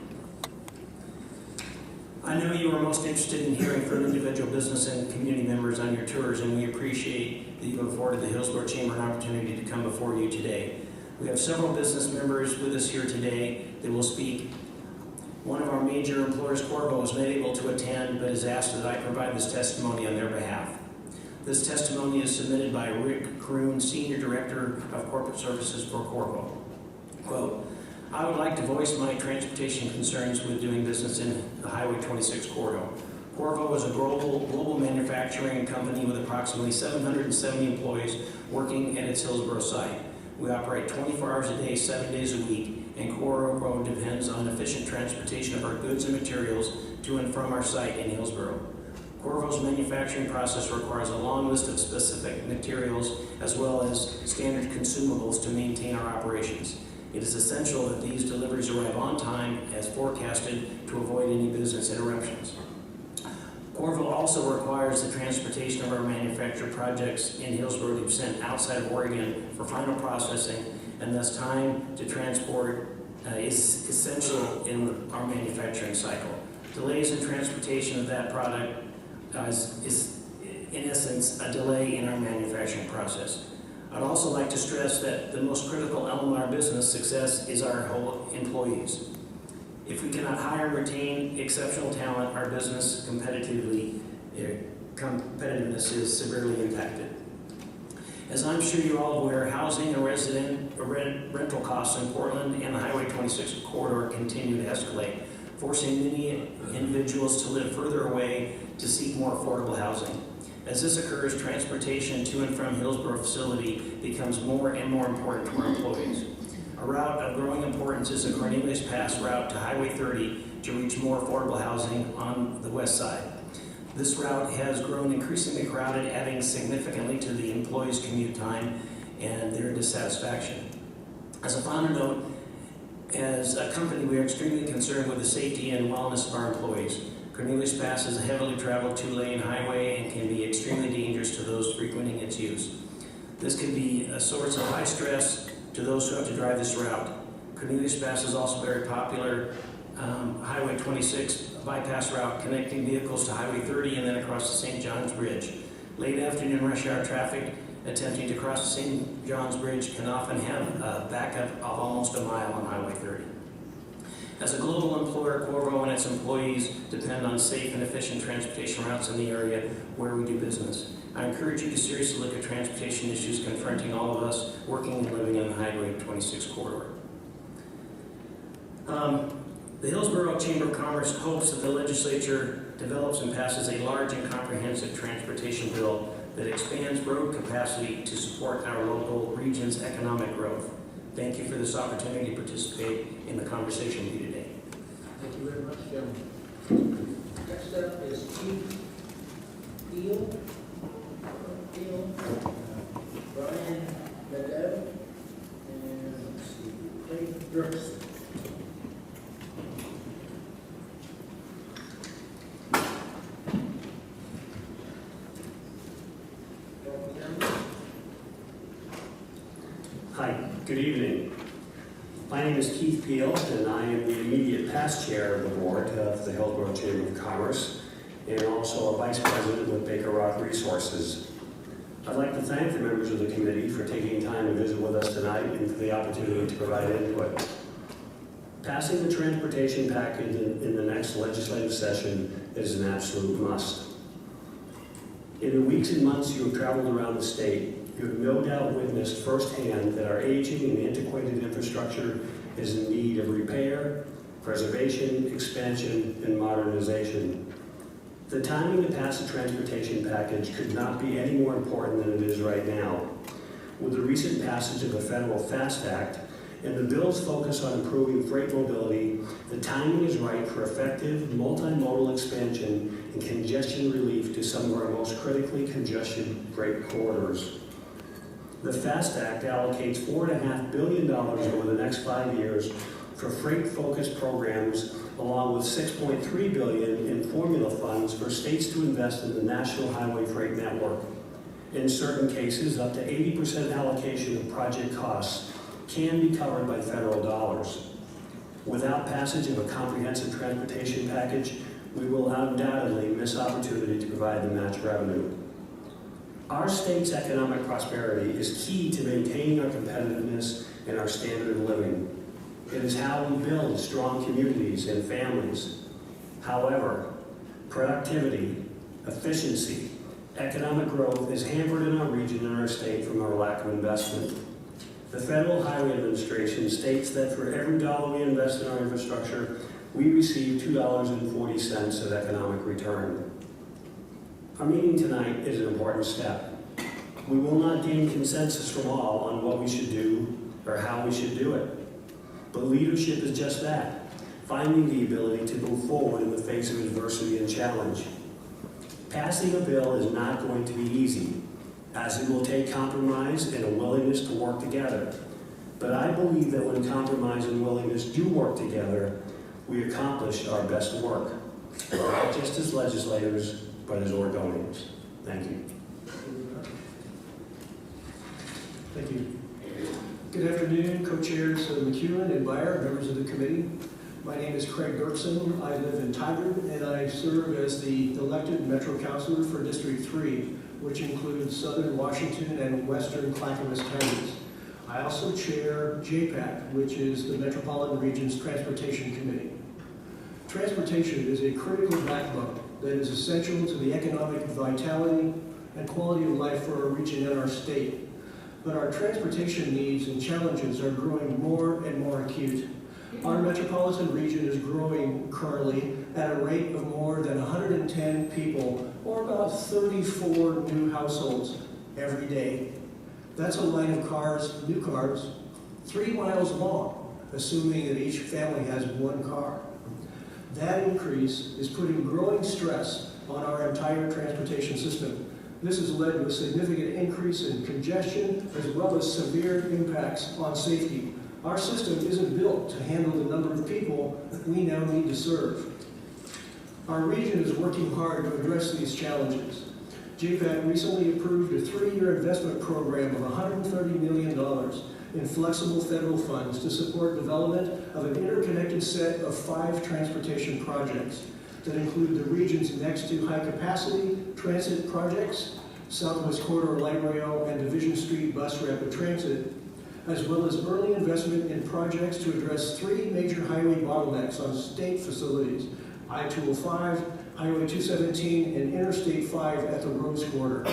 I know you are most interested in hearing from individual business and community members on your tours, and we appreciate that you have afforded the Hillsborough Chamber an opportunity to come before you today. We have several business members with us here today that will speak. One of our major employers, Corvo, is not able to attend, but has asked that I provide this testimony on their behalf. This testimony is submitted by Rick Kroon, Senior Director of Corporate Services for Corvo. Quote, I would like to voice my transportation concerns with doing business in the Highway 26 corridor. Corvo is a global manufacturing company with approximately 770 employees working at its Hillsborough site. We operate 24 hours a day, 7 days a week, and Corvo depends on efficient transportation of our goods and materials to and from our site in Hillsborough. Corvo's manufacturing process requires a long list of specific materials as well as standard consumables to maintain our operations. It is essential that these deliveries arrive on time as forecasted to avoid any business interruptions. Corvo also requires the transportation of our manufactured projects in Hillsborough to be sent outside of Oregon for final processing, and thus time to transport is essential in our manufacturing cycle. Delays in transportation of that product is in essence a delay in our manufacturing process. I'd also like to stress that the most critical element of our business success is our whole employees. If we cannot hire and retain exceptional talent, our business competitiveness is severely impacted. As I'm sure you're all aware, housing and rental costs in Portland and the Highway 26 corridor continue to escalate, forcing many individuals to live further away to seek more affordable housing. As this occurs, transportation to and from Hillsborough facility becomes more and more important to our employees. A route of growing importance is the Cornelius Pass route to Highway 30 to reach more affordable housing on the west side. This route has grown increasingly crowded, adding significantly to the employees' commute time and their dissatisfaction. As a final note, as a company, we are extremely concerned with the safety and wellness of our employees. Cornelius Pass is a heavily traveled 2-lane highway and can be extremely dangerous to those frequenting its use. This can be a source of high stress to those who have to drive this route. Cornelius Pass is also very popular Highway 26 bypass route connecting vehicles to Highway 30 and then across the St. John's Bridge. Late afternoon rush hour traffic attempting to cross the St. John's Bridge can often have a backup of almost a mile on Highway 30. As a global employer, Corvo and its employees depend on safe and efficient transportation routes in the area where we do business. I encourage you to seriously look at transportation issues confronting all of us working and living in the Highway 26 corridor. The Hillsborough Chamber of Commerce hopes that the legislature develops and passes a large and comprehensive transportation bill that expands road capacity to support our local region's economic growth. Thank you for this opportunity to participate in the conversation with you today. Thank you very much, gentlemen. Next up is Keith Peel, Brian Bedell, and let's see, Craig Brooks. Hi, good evening. My name is Keith Peel, and I am the immediate past chair of the board of the Hillsborough Chamber of Commerce, and also a vice president with Baker Rock Resources. I'd like to thank the members of the committee for taking time to visit with us tonight and for the opportunity to provide input. Passing the transportation package in the next legislative session is an absolute must. In the weeks and months you have traveled around the state, you have no doubt witnessed firsthand that our aging and antiquated infrastructure is in need of repair, preservation, expansion, and modernization. The timing to pass a transportation package could not be any more important than it is right now. With the recent passage of the Federal FAST Act and the bill's focus on improving freight mobility, the timing is right for effective multimodal expansion and congestion relief to some of our most critically congested freight corridors. The FAST Act allocates $4.5 billion over the next 5 years for freight-focused programs, along with $6.3 billion in formula funds for states to invest in the National Highway Freight Network. In certain cases, up to 80% allocation of project costs can be covered by federal dollars. Without passage of a comprehensive transportation package, we will undoubtedly miss opportunity to provide the match revenue. Our state's economic prosperity is key to maintaining our competitiveness and our standard of living. It is how we build strong communities and families. However, productivity, efficiency, economic growth is hampered in our region and our state from our lack of investment. The Federal Highway Administration states that for every dollar we invest in our infrastructure, we receive $2.40 of economic return. Our meeting tonight is an important step. We will not gain consensus from all on what we should do or how we should do it. But leadership is just that, finding the ability to move forward in the face of adversity and challenge. Passing a bill is not going to be easy, as it will take compromise and a willingness to work together. But I believe that when compromise and willingness do work together, we accomplish our best work, not just as legislators, but as Oregonians. Thank you. Thank you. Good afternoon, co-chairs McEwen and Byer, members of the committee. My name is Craig Dirksen. I live in Tigard, and I serve as the elected Metro Councilor for District 3, which includes Southern Washington and Western Clackamas counties. I also chair JPAC, which is the Metropolitan Region's Transportation Committee. Transportation is a critical backbone that is essential to the economic vitality and quality of life for our region and our state. But our transportation needs and challenges are growing more and more acute. Our metropolitan region is growing currently at a rate of more than 110 people, or about 34 new households every day. That's a line of cars, new cars, 3 miles long, assuming that each family has one car. That increase is putting growing stress on our entire transportation system. This has led to a significant increase in congestion as well as severe impacts on safety. Our system isn't built to handle the number of people we now need to serve. Our region is working hard to address these challenges. JPAC recently approved a 3-year investment program of $130 million in flexible federal funds to support development of an interconnected set of 5 transportation projects that include the region's next 2 high-capacity transit projects, Southwest Corridor Light Rail and Division Street Bus Rapid Transit, as well as early investment in projects to address 3 major highway bottlenecks on state facilities, I-205, Highway 217, and Interstate 5 at the Rose Corridor.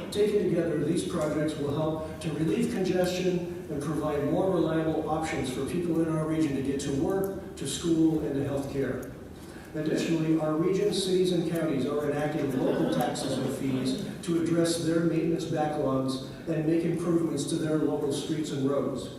Taken together, these projects will help to relieve congestion and provide more reliable options for people in our region to get to work, to school, and to health care. Additionally, our region's cities and counties are enacting local taxes and fees to address their maintenance backlogs and make improvements to their local streets and roads.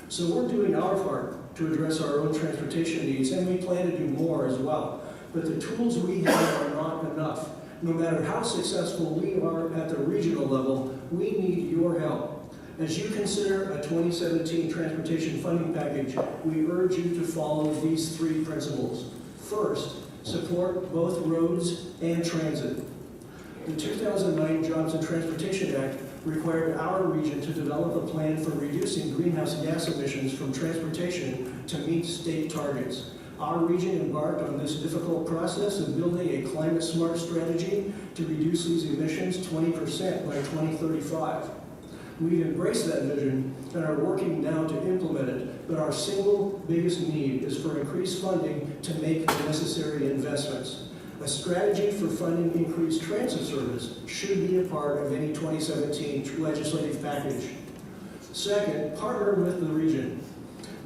So we're doing our part to address our own transportation needs, and we plan to do more as well. But the tools we have are not enough. No matter how successful we are at the regional level, we need your help. As you consider a 2017 transportation funding package, we urge you to follow these 3 principles. First, support both roads and transit. The 2009 Jobs and Transportation Act required our region to develop a plan for reducing greenhouse gas emissions from transportation to meet state targets. Our region embarked on this difficult process of building a climate-smart strategy to reduce these emissions 20% by 2035. We've embraced that vision and are working now to implement it, but our single biggest need is for increased funding to make the necessary investments. A strategy for funding increased transit service should be a part of any 2017 legislative package. Second, partner with the region.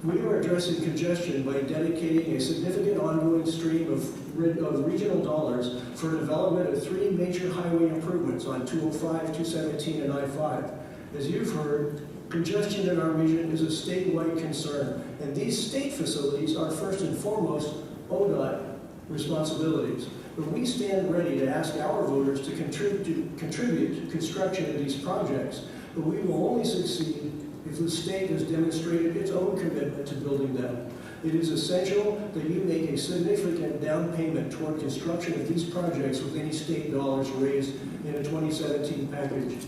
We are addressing congestion by dedicating a significant ongoing stream of regional dollars for development of 3 major highway improvements on 205, 217, and I-5. As you've heard, congestion in our region is a statewide concern, and these state facilities are first and foremost ODOT responsibilities. But we stand ready to ask our voters to contribute to construction of these projects, but we will only succeed if the state has demonstrated its own commitment to building them. It is essential that you make a significant down payment toward construction of these projects with any state dollars raised in a 2017 package.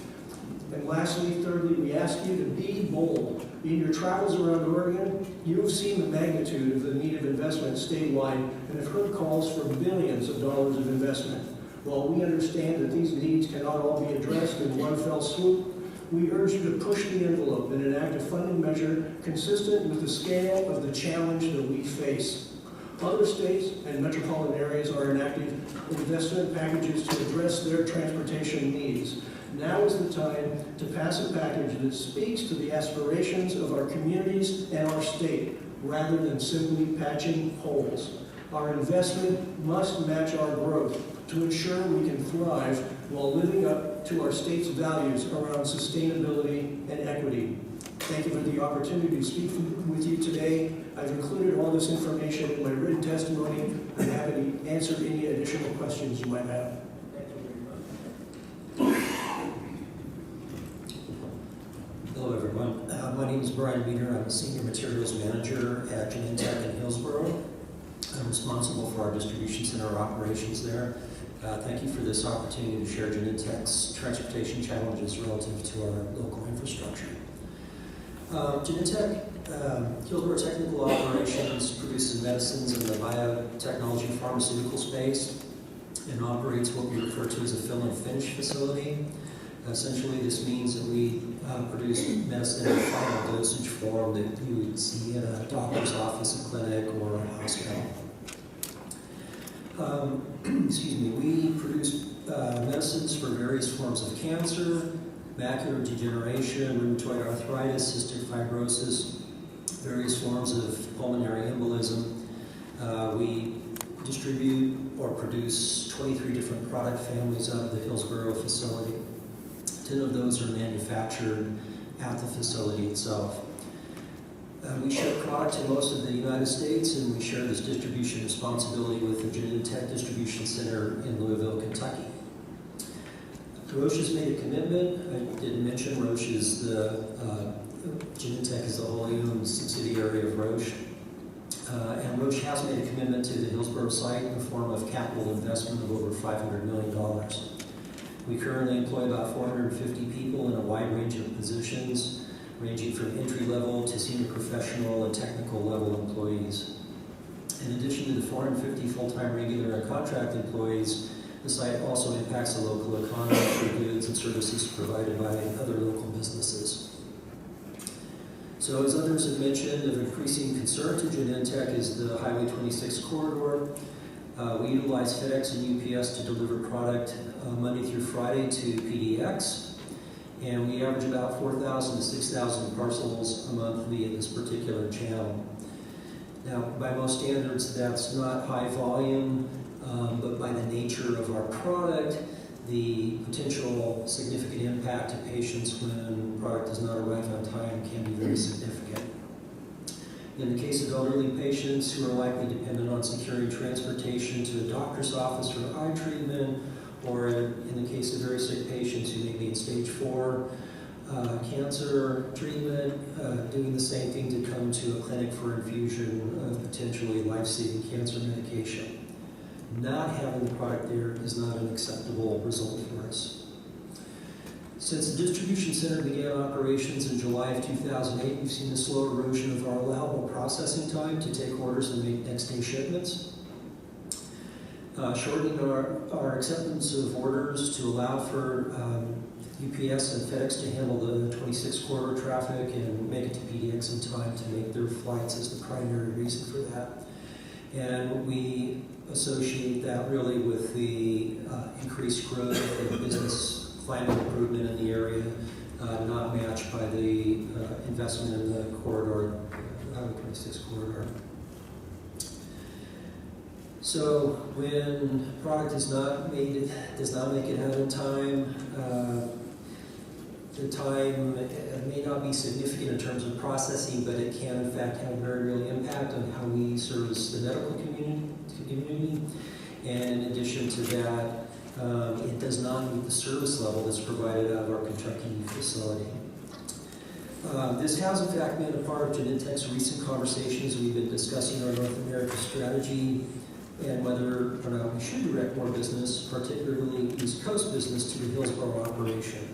And lastly, thirdly, we ask you to be bold. In your travels around Oregon, you have seen the magnitude of the need of investment statewide and have heard calls for billions of dollars of investment. While we understand that these needs cannot all be addressed in one fell swoop, we urge you to push the envelope and enact a funding measure consistent with the scale of the challenge that we face. Other states and metropolitan areas are enacting investment packages to address their transportation needs. Now is the time to pass a package that speaks to the aspirations of our communities and our state, rather than simply patching holes. Our investment must match our growth to ensure we can thrive while living up to our state's values around sustainability and equity. Thank you for the opportunity to speak with you today. I've included all this information in my written testimony. I'm happy to answer any additional questions you might have. Hello, everyone. My name is Brian Meeder. I'm a Senior Materials Manager at Genentech in Hillsboro. I'm responsible for our distribution center operations there. Thank you for this opportunity to share Genentech's transportation challenges relative to our local infrastructure. Genentech, Hillsboro Technical Operations, produces medicines in the biotechnology pharmaceutical space and operates what we refer to as a fill and finish facility. Essentially, this means that we produce medicine in a final dosage form that you would see in a doctor's office, a clinic, or a hospital. We produce medicines for various forms of cancer, macular degeneration, rheumatoid arthritis, cystic fibrosis, various forms of pulmonary embolism. We distribute or produce 23 different product families out of the Hillsboro facility. 10 of those are manufactured at the facility itself. We ship product to most of the United States, and we share this distribution responsibility with the Genentech Distribution Center in Louisville, Kentucky. Roche has made a commitment. I didn't mention Roche is Genentech is a wholly owned subsidiary of Roche. And Roche has made a commitment to the Hillsboro site in the form of capital investment of over $500 million. We currently employ about 450 people in a wide range of positions, ranging from entry-level to senior professional and technical level employees. In addition to the 450 full-time regular and contract employees, the site also impacts the local economy through goods and services provided by other local businesses. So as others have mentioned, of increasing concern to Genentech is the Highway 26 corridor. We utilize FedEx and UPS to deliver product Monday through Friday to PDX, and we average about 4,000 to 6,000 parcels a month via this particular channel. Now, by most standards, that's not high volume, but by the nature of our product, the potential significant impact to patients when product does not arrive on time can be very significant. In the case of elderly patients who are likely dependent on securing transportation to a doctor's office for eye treatment, or in the case of very sick patients who may be in stage 4 cancer treatment, doing the same thing to come to a clinic for infusion of potentially life-saving cancer medication. Not having the product there is not an acceptable result for us. Since the distribution center began operations in July of 2008, we've seen a slow erosion of our allowable processing time to take orders and make next-day shipments. Shortening our acceptance of orders to allow for UPS and FedEx to handle the 26 corridor traffic and make it to PDX in time to make their flights is the primary reason for that. And we associate that really with the increased growth and business climate improvement in the area, not matched by the investment in the corridor, Highway 26 corridor. So when product does not make it out in time, the time may not be significant in terms of processing, but it can in fact have a very real impact on how we service the medical community. And in addition to that, it does not meet the service level that's provided out of our Kentucky facility. This has in fact been a part of Genentech's recent conversations. We've been discussing our North America strategy and whether or not we should direct more business, particularly East Coast business, to the Hillsboro operation.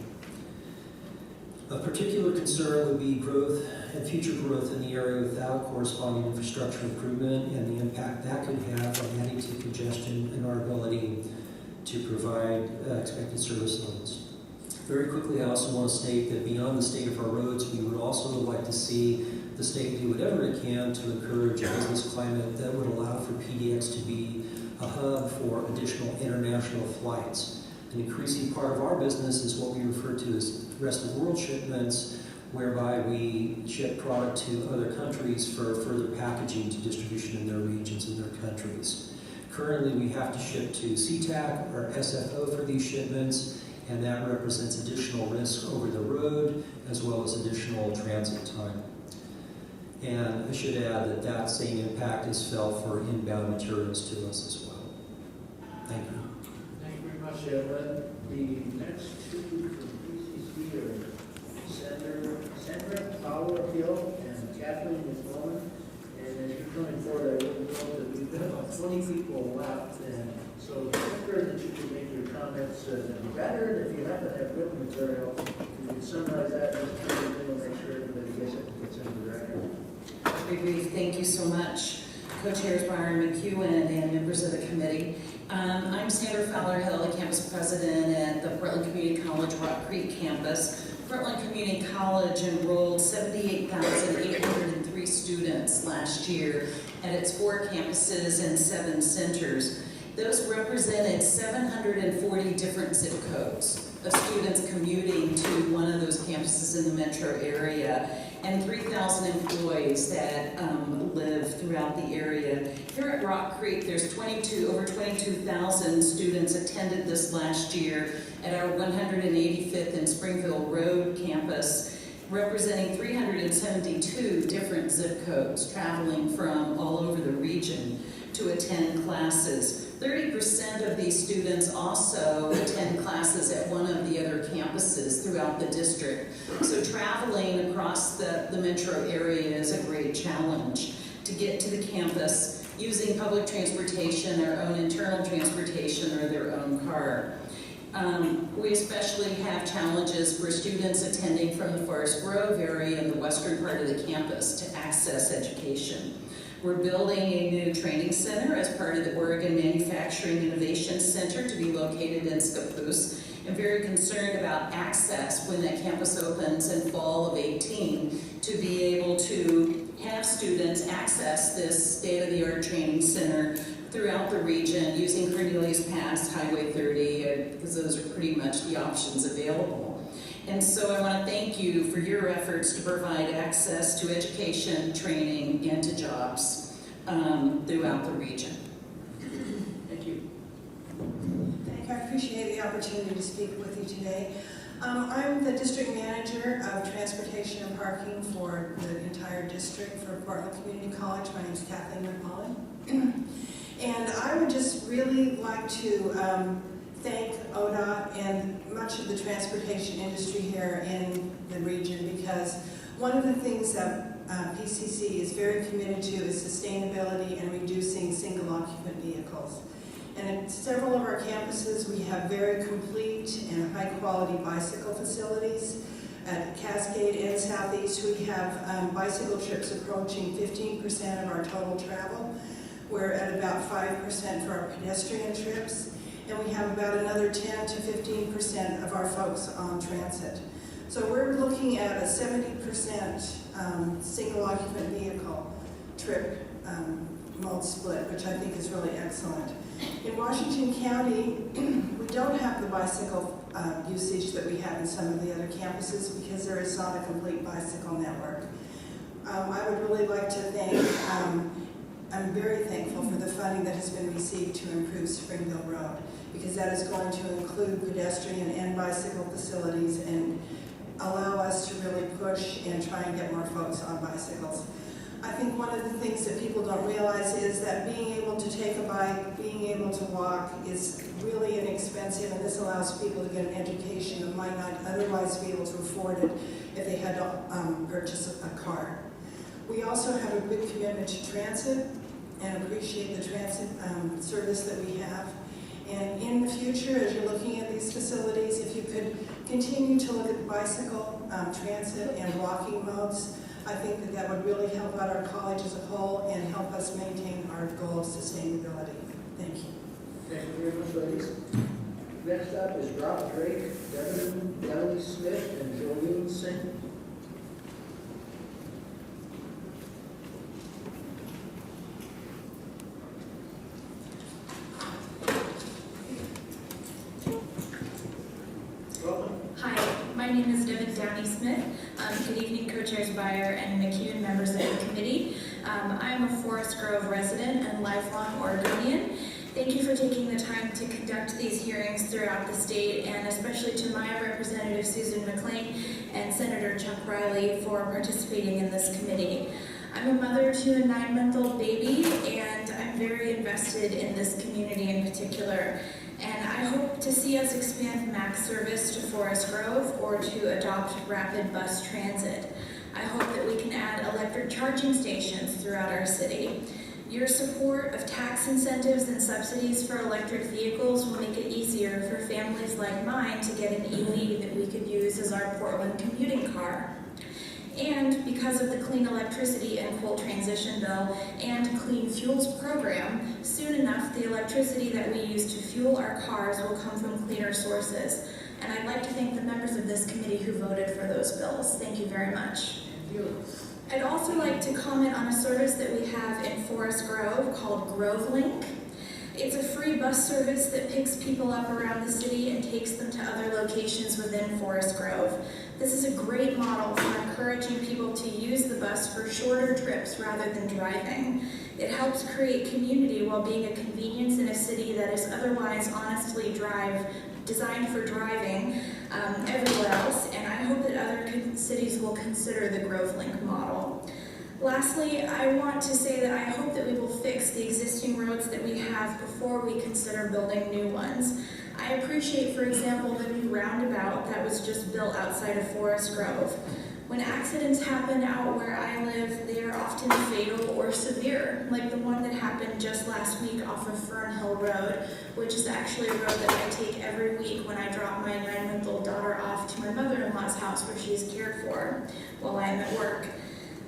Of particular concern would be growth and future growth in the area without corresponding infrastructure improvement and the impact that could have on adding to congestion and our ability to provide expected service levels. Very quickly, I also want to state that beyond the state of our roads, we would also like to see the state do whatever it can to encourage a business climate that would allow for PDX to be a hub for additional international flights. An increasing part of our business is what we refer to as rest of the world shipments, whereby we ship product to other countries for further packaging to distribution in their regions and their countries. Currently, we have to ship to SeaTac or SFO for these shipments, and that represents additional risk over the road as well as additional transit time. And I should add that that same impact is felt for inbound materials to us as well. Thank you. Thank you very much, Evan. The next two from PCC are Sandra Powell and Kathleen McMullen. And as you're coming forward, I will note that we've got about 20 people left, and so the quicker that you can make your comments, the better. And if you happen to have written material, you can summarize that, and we'll make sure everybody gets into the record. Very brief. Thank you so much, Co-Chairs Byron McEwen and members of the committee. I'm Sandra Fowler-Hill, campus president at the Portland Community College Rock Creek campus. Portland Community College enrolled 78,803 students last year at its 4 campuses and 7 centers. Those represented 740 different zip codes of students commuting to one of those campuses in the metro area, and 3,000 employees that live throughout the area. Here at Rock Creek, there's over 22,000 students attended this last year at our 185th and Springville Road campus, representing 372 different zip codes traveling from all over the region to attend classes. 30% of these students also attend classes at one of the other campuses throughout the district. So traveling across the metro area is a great challenge to get to the campus using public transportation, their own internal transportation, or their own car. We especially have challenges for students attending from the Forest Grove area in the western part of the campus to access education. We're building a new training center as part of the Oregon Manufacturing Innovation Center to be located in Scappoose. I'm very concerned about access when that campus opens in fall of 18 to be able to have students access this state-of-the-art training center throughout the region using Cornelius Pass, Highway 30, because those are pretty much the options available. And so I want to thank you for your efforts to provide access to education, training, and to jobs throughout the region. Thank you. Thank you. I appreciate the opportunity to speak with you today. I'm the district manager of transportation and parking for the entire district for Portland Community College. My name is Kathleen McMullen. And I would just really like to thank ODOT and much of the transportation industry here in the region, because one of the things that PCC is very committed to is sustainability and reducing single occupant vehicles. And at several of our campuses, we have very complete and high quality bicycle facilities. At Cascade and Southeast, we have bicycle trips approaching 15% of our total travel. We're at about 5% for our pedestrian trips. And we have about another 10 to 15% of our folks on transit. So we're looking at a 70% single occupant vehicle trip mode split, which I think is really excellent. In Washington County, we don't have the bicycle usage that we have in some of the other campuses because there is not a complete bicycle network. I would really like to thank, I'm very thankful for the funding that has been received to improve Springville Road, because that is going to include pedestrian and bicycle facilities and allow us to really push and try and get more folks on bicycles. I think one of the things that people don't realize is that being able to take a bike, being able to walk is really inexpensive, and this allows people to get an education that might not otherwise be able to afford it if they had to purchase a car. We also have a big commitment to transit and appreciate the transit service that we have. And in the future, as you're looking at these facilities, if you could continue to look at bicycle, transit, and walking modes. I think that that would really help out our college as a whole and help us maintain our goal of sustainability. Thank you. Thank you very much, ladies. Next up is Rob Drake, Devin Deli Smith, and Jolene Singh. Hi, my name is Devin Downey Smith. Good evening, Co-Chairs Byer and McEwen, members of the committee. I'm a Forest Grove resident and lifelong Oregonian. Thank you for taking the time to conduct these hearings throughout the state, and especially to my representative Susan McLean and Senator Chuck Riley for participating in this committee. I'm a mother to a 9-month-old baby, and I'm very invested in this community in particular. And I hope to see us expand MAX service to Forest Grove or to adopt rapid bus transit. I hope that we can add electric charging stations throughout our city. Your support of tax incentives and subsidies for electric vehicles will make it easier for families like mine to get an EV that we could use as our Portland commuting car. And because of the Clean Electricity and Coal Transition Bill and Clean Fuels Program, soon enough the electricity that we use to fuel our cars will come from cleaner sources. And I'd like to thank the members of this committee who voted for those bills. Thank you very much. Thank you. I'd also like to comment on a service that we have in Forest Grove called GroveLink. It's a free bus service that picks people up around the city and takes them to other locations within Forest Grove. This is a great model for encouraging people to use the bus for shorter trips rather than driving. It helps create community while being a convenience in a city that is otherwise honestly designed for driving everywhere else, and I hope that other cities will consider the GroveLink model. Lastly, I want to say that I hope that we will fix the existing roads that we have before we consider building new ones. I appreciate, for example, the new roundabout that was just built outside of Forest Grove. When accidents happen out where I live, they are often fatal or severe, like the one that happened just last week off of Fern Hill Road, which is actually a road that I take every week when I drop my 9-month-old daughter off to my mother-in-law's house where she's cared for while I am at work.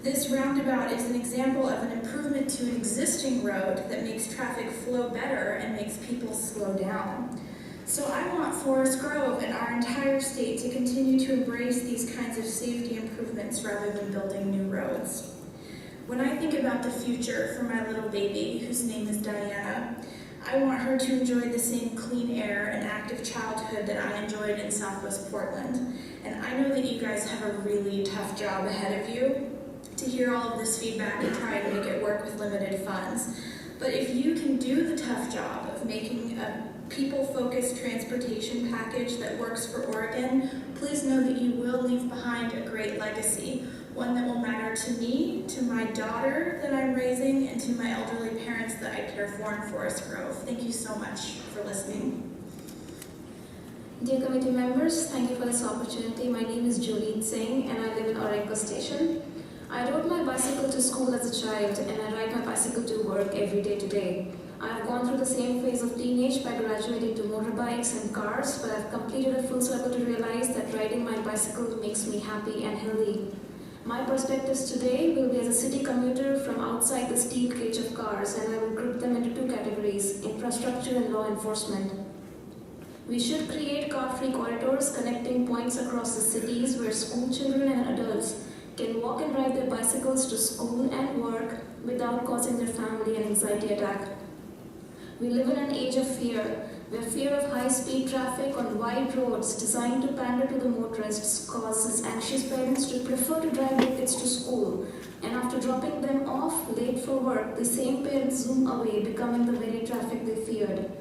This roundabout is an example of an improvement to an existing road that makes traffic flow better and makes people slow down. So I want Forest Grove and our entire state to continue to embrace these kinds of safety improvements rather than building new roads. When I think about the future for my little baby, whose name is Diana, I want her to enjoy the same clean air and active childhood that I enjoyed in Southwest Portland. And I know that you guys have a really tough job ahead of you to hear all of this feedback and try to make it work with limited funds. But if you can do the tough job of making a people-focused transportation package that works for Oregon, please know that you will leave behind a great legacy, one that will matter to me, to my daughter that I'm raising, and to my elderly parents that I care for in Forest Grove. Thank you so much for listening. Dear committee members, thank you for this opportunity. My name is Jolene Singh and I live in Orenco Station. I rode my bicycle to school as a child and I ride my bicycle to work every day today. I have gone through the same phase of teenage by graduating to motorbikes and cars, but I've completed a full circle to realize that riding my bicycle makes me happy and healthy. My perspectives today will be as a city commuter from outside the steel cage of cars, and I will group them into 2 categories: infrastructure and law enforcement. We should create car-free corridors connecting points across the cities where school children and adults can walk and ride their bicycles to school and work without causing their family an anxiety attack. We live in an age of fear, where fear of high-speed traffic on wide roads designed to pander to the motorists causes anxious parents to prefer to drive their kids to school, and after dropping them off late for work, the same parents zoom away, becoming the very traffic they feared.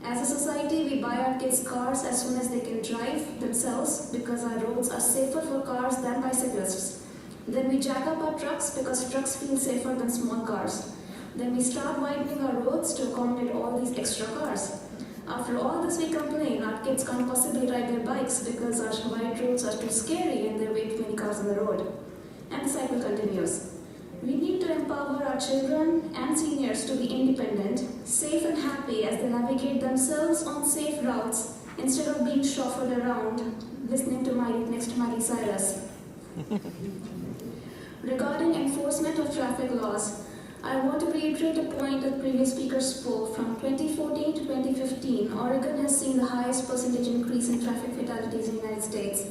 As a society, we buy our kids cars as soon as they can drive themselves because our roads are safer for cars than bicyclists. Then we jack up our trucks because trucks feel safer than small cars. Then we start widening our roads to accommodate all these extra cars. After all this, we complain our kids can't possibly ride their bikes because our wide roads are too scary and there are way too many cars on the road. And the cycle continues. We need to empower our children and seniors to be independent, safe and happy as they navigate themselves on safe routes instead of being chauffeured around listening to Miley next to Miley Cyrus. Regarding enforcement of traffic laws, I want to reiterate a point that previous speakers spoke. From 2014 to 2015, Oregon has seen the highest percentage increase in traffic fatalities in the United States.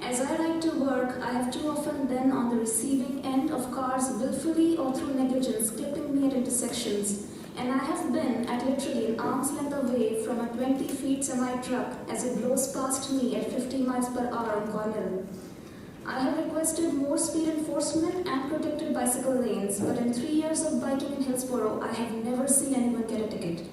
As I ride to work, I have too often been on the receiving end of cars willfully or through negligence clipping me at intersections, and I have been at literally an arm's length away from a 20 feet semi-truck as it blows past me at 50 miles per hour on Cornell. I have requested more speed enforcement and protected bicycle lanes, but in 3 years of biking in Hillsborough, I have never seen anyone get a ticket.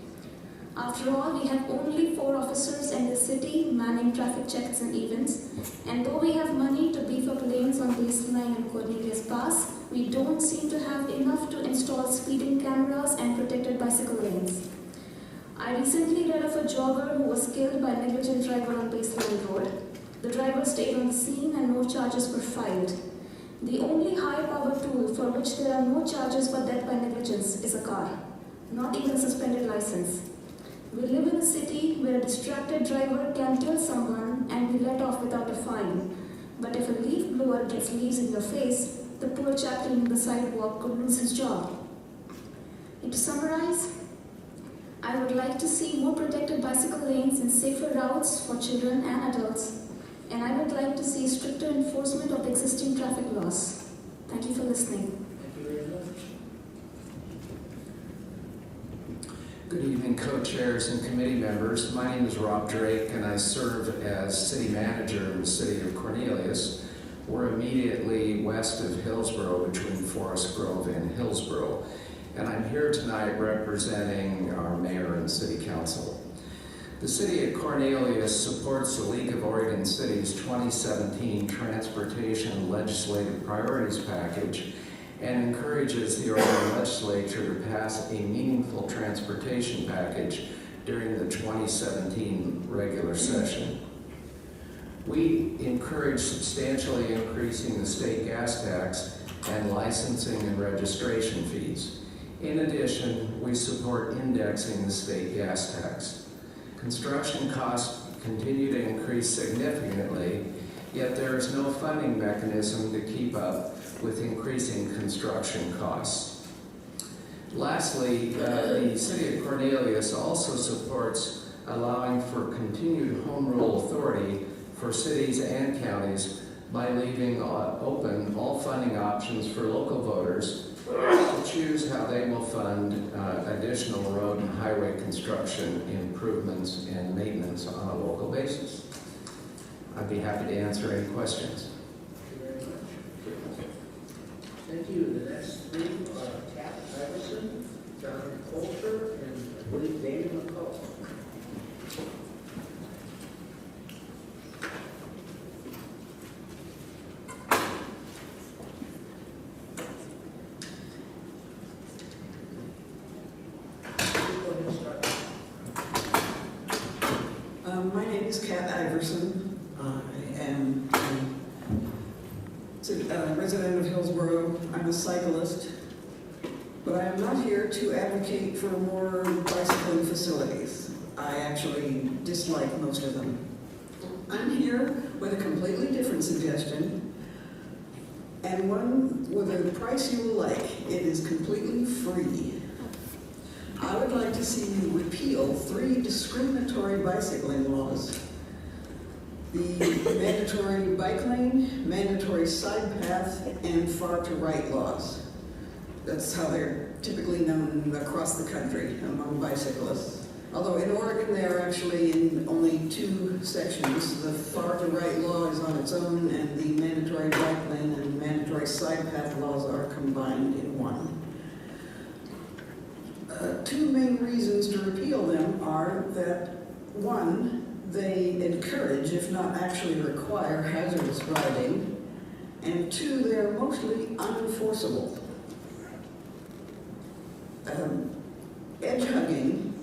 After all, we have only 4 officers in the city manning traffic checks and events, and though we have money to beef up lanes on Baseline and Cornelius Pass, we don't seem to have enough to install speeding cameras and protected bicycle lanes. I recently read of a jogger who was killed by a negligent driver on Baseline Road. The driver stayed on the scene and no charges were filed. The only high-power tool for which there are no charges for death by negligence is a car, not even a suspended license. We live in a city where a distracted driver can kill someone and be let off without a fine. But if a leaf blower gets leaves in your face, the poor chap cleaning the sidewalk could lose his job. And to summarize, I would like to see more protected bicycle lanes and safer routes for children and adults. And I would like to see stricter enforcement of the existing traffic laws. Thank you for listening. Thank you very much. Good evening, co-chairs and committee members. My name is Rob Drake, and I serve as city manager in the city of Cornelius. We're immediately west of Hillsborough, between Forest Grove and Hillsborough. And I'm here tonight representing our mayor and city council. The city of Cornelius supports the League of Oregon Cities 2017 Transportation Legislative Priorities Package and encourages the Oregon Legislature to pass a meaningful transportation package during the 2017 regular session. We encourage substantially increasing the state gas tax and licensing and registration fees. In addition, we support indexing the state gas tax. Construction costs continue to increase significantly, yet there is no funding mechanism to keep up with increasing construction costs. Lastly, the city of Cornelius also supports allowing for continued home rule authority for cities and counties by leaving open all funding options for local voters to choose how they will fund additional road and highway construction improvements and maintenance on a local basis. I'd be happy to answer any questions. Thank you very much. Thank you. The next 3 are Kat Iverson, John Coulter, and I believe David McCall. My name is Kat Iverson. I am a resident of Hillsborough. I'm a cyclist, but I am not here to advocate for more bicycling facilities. I actually dislike most of them. I'm here with a completely different suggestion, and one with a price you will like. It is completely free. I would like to see you repeal 3 discriminatory bicycling laws. The mandatory bike lane, mandatory side path, and far to right laws. That's how they're typically known across the country among bicyclists. Although in Oregon they are actually in only 2 sections. The far to right law is on its own, and the mandatory bike lane and mandatory side path laws are combined in one. 2 main reasons to repeal them are that, 1, they encourage, if not actually require, hazardous riding, and 2, they are mostly unenforceable. Edge hugging,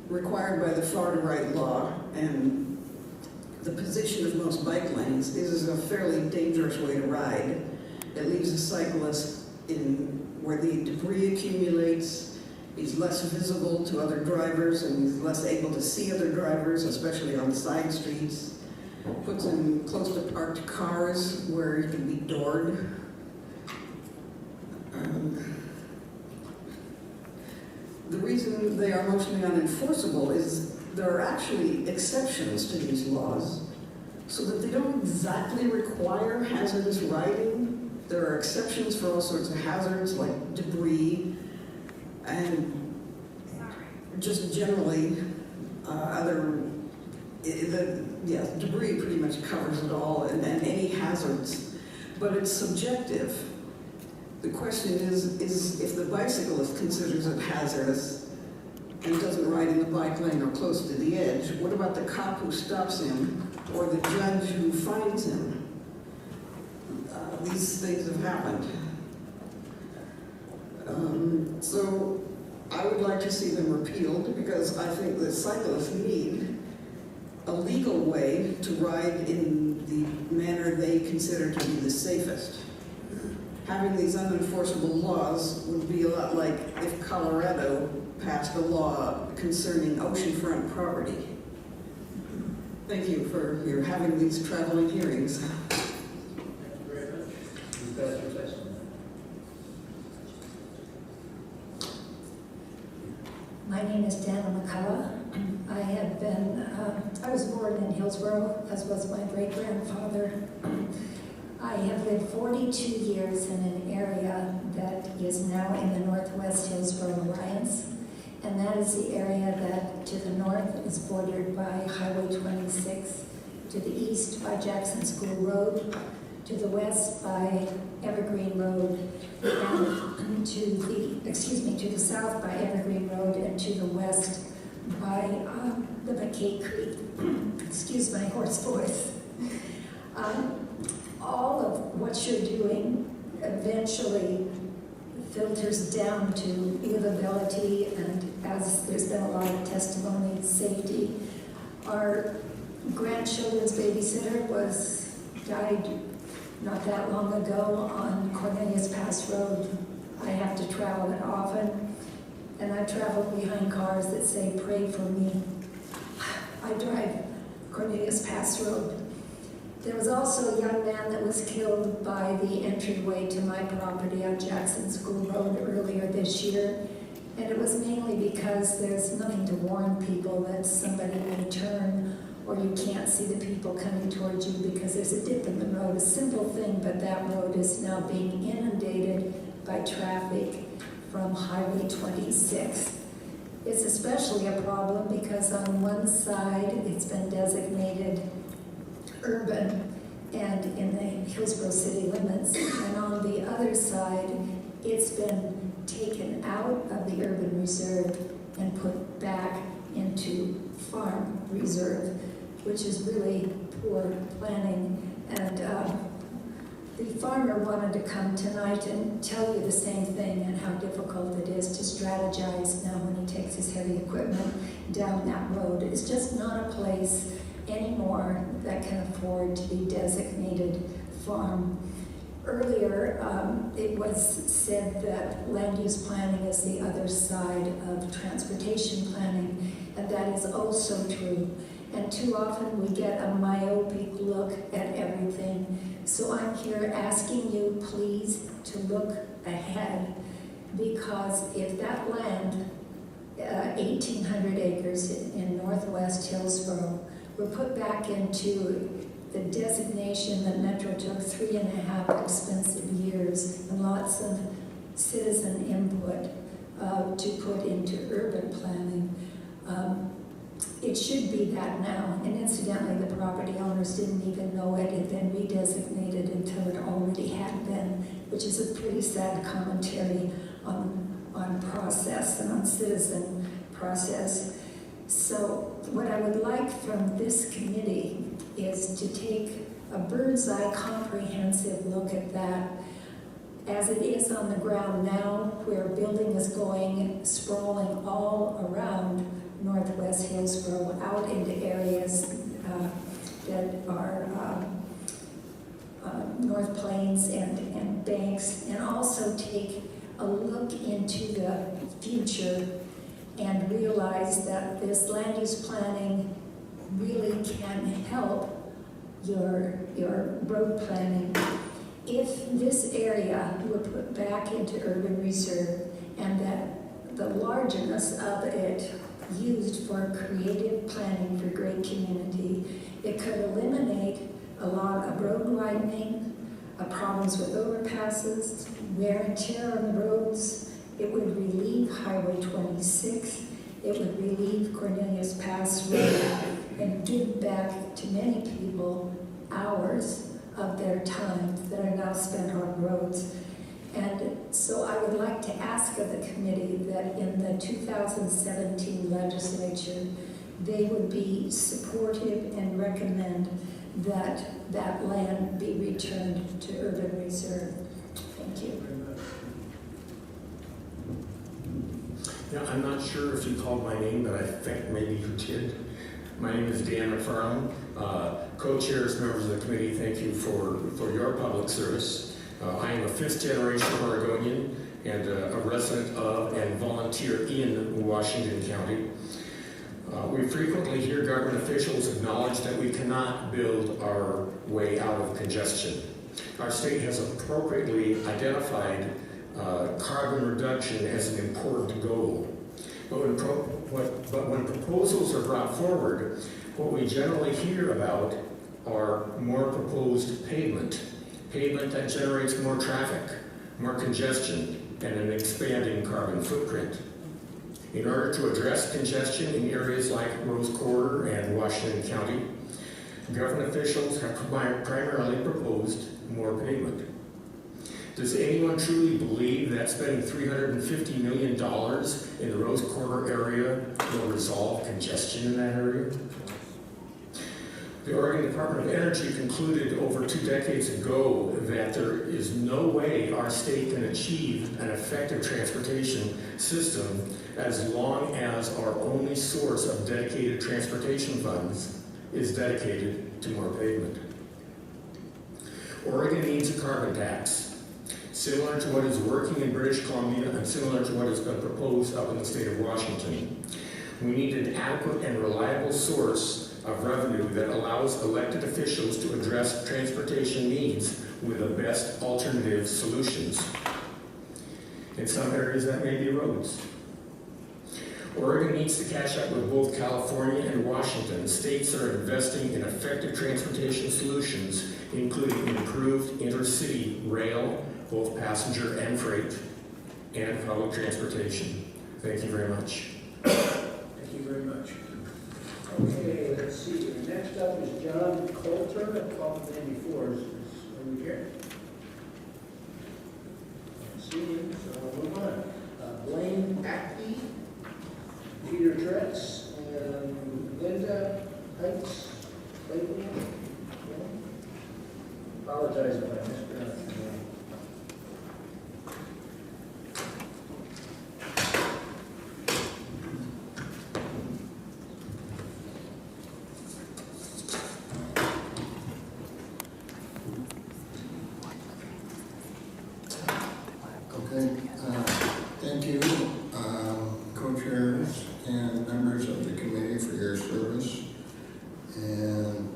required by the far to right law, and the position of most bike lanes, is a fairly dangerous way to ride. It leaves a cyclist in where the debris accumulates. He's less visible to other drivers, and he's less able to see other drivers, especially on side streets. puts them close to parked cars where you can be doored. The reason they are mostly unenforceable is there are actually exceptions to these laws, so that they don't exactly require hazardous riding. There are exceptions for all sorts of hazards like debris and just generally debris pretty much covers it all, and any hazards, but it's subjective. The question is if the bicyclist considers it hazardous and doesn't ride in the bike lane or close to the edge, what about the cop who stops him or the judge who fines him? These things have happened. So I would like to see them repealed because I think that cyclists need a legal way to ride in the manner they consider to be the safest. Having these unenforceable laws would be a lot like if Colorado passed a law concerning oceanfront property. Thank you for your having these traveling hearings. Thank you very much. You've got your testimony. My name is Dana McCullough. I was born in Hillsborough, as was my great-grandfather. I have lived 42 years in an area that is now in the Northwest Hillsborough Alliance, and that is the area that to the north is bordered by Highway 26, to the east by Jackson School Road, to the west by Evergreen Road, and to the south by Evergreen Road, and to the west by the McKay Creek. Excuse my hoarse voice. All of what you're doing eventually filters down to livability, and as there's been a lot of testimony, safety. Our grandchildren's babysitter died not that long ago on Cornelius Pass Road. I have to travel it often, and I travel behind cars that say, "Pray for me." I drive Cornelius Pass Road. There was also a young man that was killed by the entryway to my property on Jackson School Road earlier this year, and it was mainly because there's nothing to warn people that somebody may turn or you can't see the people coming towards you because there's a dip in the road. A simple thing, but that road is now being inundated by traffic from Highway 26. It's especially a problem because on one side it's been designated urban and in the Hillsborough city limits, and on the other side it's been taken out of the urban reserve and put back into farm reserve, which is really poor planning. And the farmer wanted to come tonight and tell you the same thing and how difficult it is to strategize now when he takes his heavy equipment down that road. It's just not a place anymore that can afford to be designated farm. Earlier, it was said that land use planning is the other side of transportation planning, and that is also true. And too often we get a myopic look at everything. So I'm here asking you please to look ahead, because if that land, 1,800 acres in northwest Hillsborough, were put back into the designation that Metro took 3.5 expensive years and lots of citizen input to put into urban planning. It should be that now, and incidentally, the property owners didn't even know it had been redesignated until it already had been, which is a pretty sad commentary on process and on citizen process. So what I would like from this committee is to take a bird's eye comprehensive look at that as it is on the ground now, where building is going sprawling all around northwest Hillsborough out into areas that are North Plains and Banks, and also take a look into the future and realize that this land use planning really can help your road planning. If this area were put back into urban reserve and that the largeness of it used for creative planning for great community, it could eliminate a lot of road widening, problems with overpasses, wear and tear on the roads. It would relieve Highway 26. It would relieve Cornelius Pass Road and give back to many people hours of their time that are now spent on roads. And so I would like to ask of the committee that in the 2017 legislature, they would be supportive and recommend that that land be returned to urban reserve. Thank you. Yeah, I'm not sure if you called my name, but I think maybe you did. My name is Dan McFarland. Co-chairs, members of the committee, thank you for your public service. I am a fifth-generation Oregonian and a resident of and volunteer in Washington County. We frequently hear government officials acknowledge that we cannot build our way out of congestion. Our state has appropriately identified carbon reduction as an important goal. But when proposals are brought forward, what we generally hear about are more proposed pavement that generates more traffic, more congestion, and an expanding carbon footprint. In order to address congestion in areas like Rose Quarter and Washington County, government officials have primarily proposed more pavement. Does anyone truly believe that spending $350 million in the Rose Quarter area will resolve congestion in that area? The Oregon Department of Energy concluded over 2 decades ago that there is no way our state can achieve an effective transportation system as long as our only source of dedicated transportation funds is dedicated to more pavement. Oregon needs a carbon tax, similar to what is working in British Columbia and similar to what has been proposed up in the state of Washington. We need an adequate and reliable source of revenue that allows elected officials to address transportation needs with the best alternative solutions. In some areas that may be roads. Oregon needs to catch up with both California and Washington. States that are investing in effective transportation solutions, including improved intercity rail, both passenger and freight, and public transportation. Thank you very much. Thank you very much. Okay, let's see. Next up is John Coulter. I've called his name before. Is over here? I see him, so I'll move on. Blaine Ackley, Peter Tretz, and Linda Heights. Apologize if I mispronounced your name. Thank you, co-chairs and members of the committee for your service. And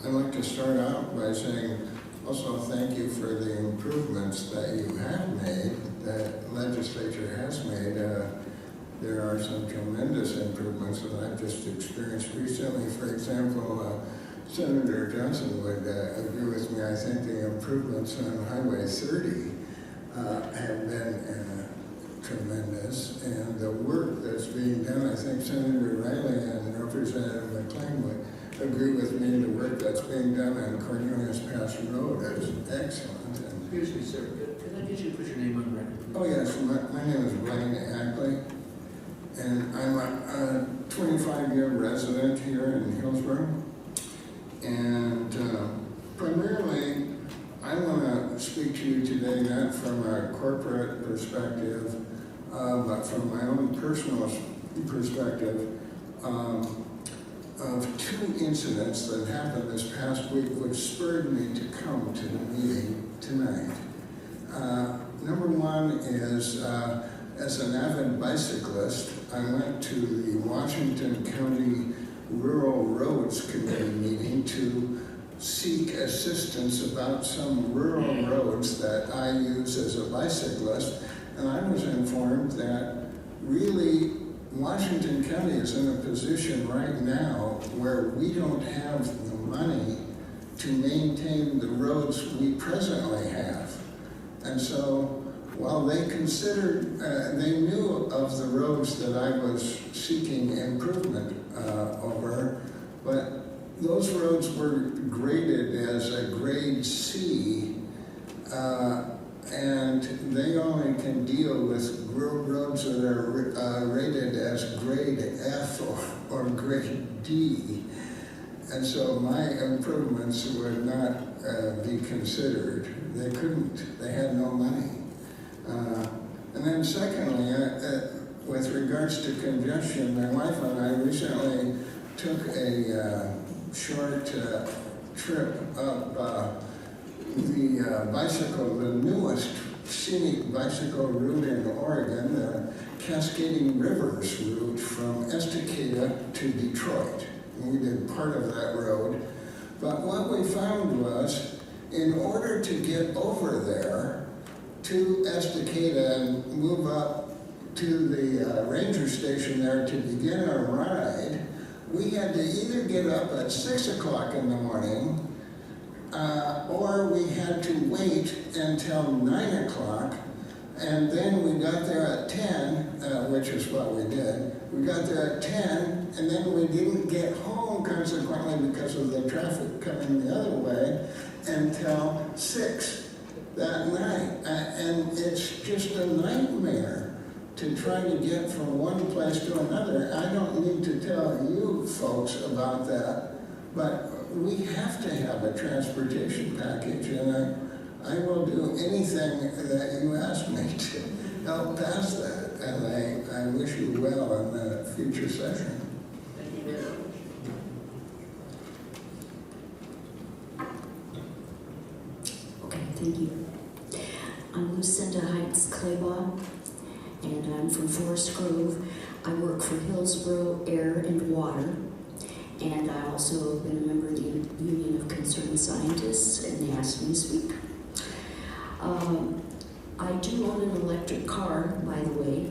I'd like to start out by saying also thank you for the improvements that you have made, that legislature has made. There are some tremendous improvements that I've just experienced recently. For example, Senator Johnson would agree with me. I think the improvements on Highway 30 have been tremendous, and the work that's being done, I think Senator Riley and Representative McLean would agree with me. The work that's being done on Cornelius Pass Road is excellent. And excuse me, sir. Can I get you to put your name on record, please? oh yes, my name is Blaine Ackley, and I'm a 25-year resident here in Hillsborough, and primarily I want to speak to you today not from a corporate perspective, but from my own personal perspective of 2 incidents that happened this past week which spurred me to come to the meeting tonight. Number one is, as an avid bicyclist, I went to the Washington County Rural Roads Committee meeting to seek assistance about some rural roads that I use as a bicyclist, and I was informed that really Washington County is in a position right now where we don't have the money to maintain the roads we presently have. And so while they considered, they knew of the roads that I was seeking improvement over, but those roads were graded as a grade C, and they only can deal with roads that are rated as grade F or grade D. And so my improvements would not be considered. They couldn't, they had no money. And then secondly, with regards to congestion, my wife and I recently took a short trip up the newest scenic bicycle route in Oregon, the Cascading Rivers route from Estacada to Detroit. We did part of that road. But what we found was, in order to get over there to Estacada and move up to the ranger station there to begin our ride, we had to either get up at 6 o'clock in the morning or we had to wait until 9 o'clock, and then we got there at 10, which is what we did. We got there at 10, and then we didn't get home, consequently, because of the traffic coming the other way, until 6 that night. And it's just a nightmare to try to get from one place to another. I don't need to tell you folks about that, but we have to have a transportation package, and I will do anything that you ask me to help pass that, and I wish you well in the future session. Thank you very much. Okay, thank you. I'm Lucinda Heights Claybaugh, and I'm from Forest Grove. I work for Hillsborough Air and Water, and I also have been a member of the Union of Concerned Scientists, and they asked me to speak. I do own an electric car, by the way.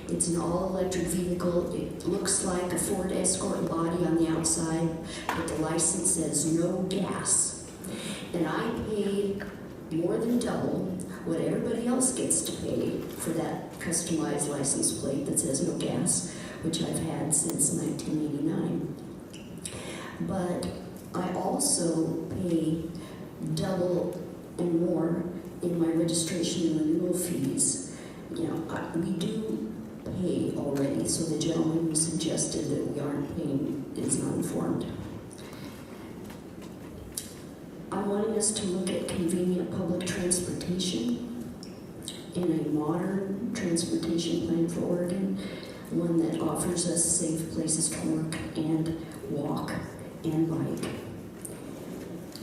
It's an all-electric vehicle. It looks like a Ford Escort body on the outside, but the license says no gas. And I pay more than double what everybody else gets to pay for that customized license plate that says no gas, which I've had since 1989. But I also pay double and more in my registration and renewal fees. You know, we do pay already, so the gentleman who suggested that we aren't paying is not informed. I'm wanting us to look at convenient public transportation in a modern transportation plan for Oregon, one that offers us safe places to work and walk and bike.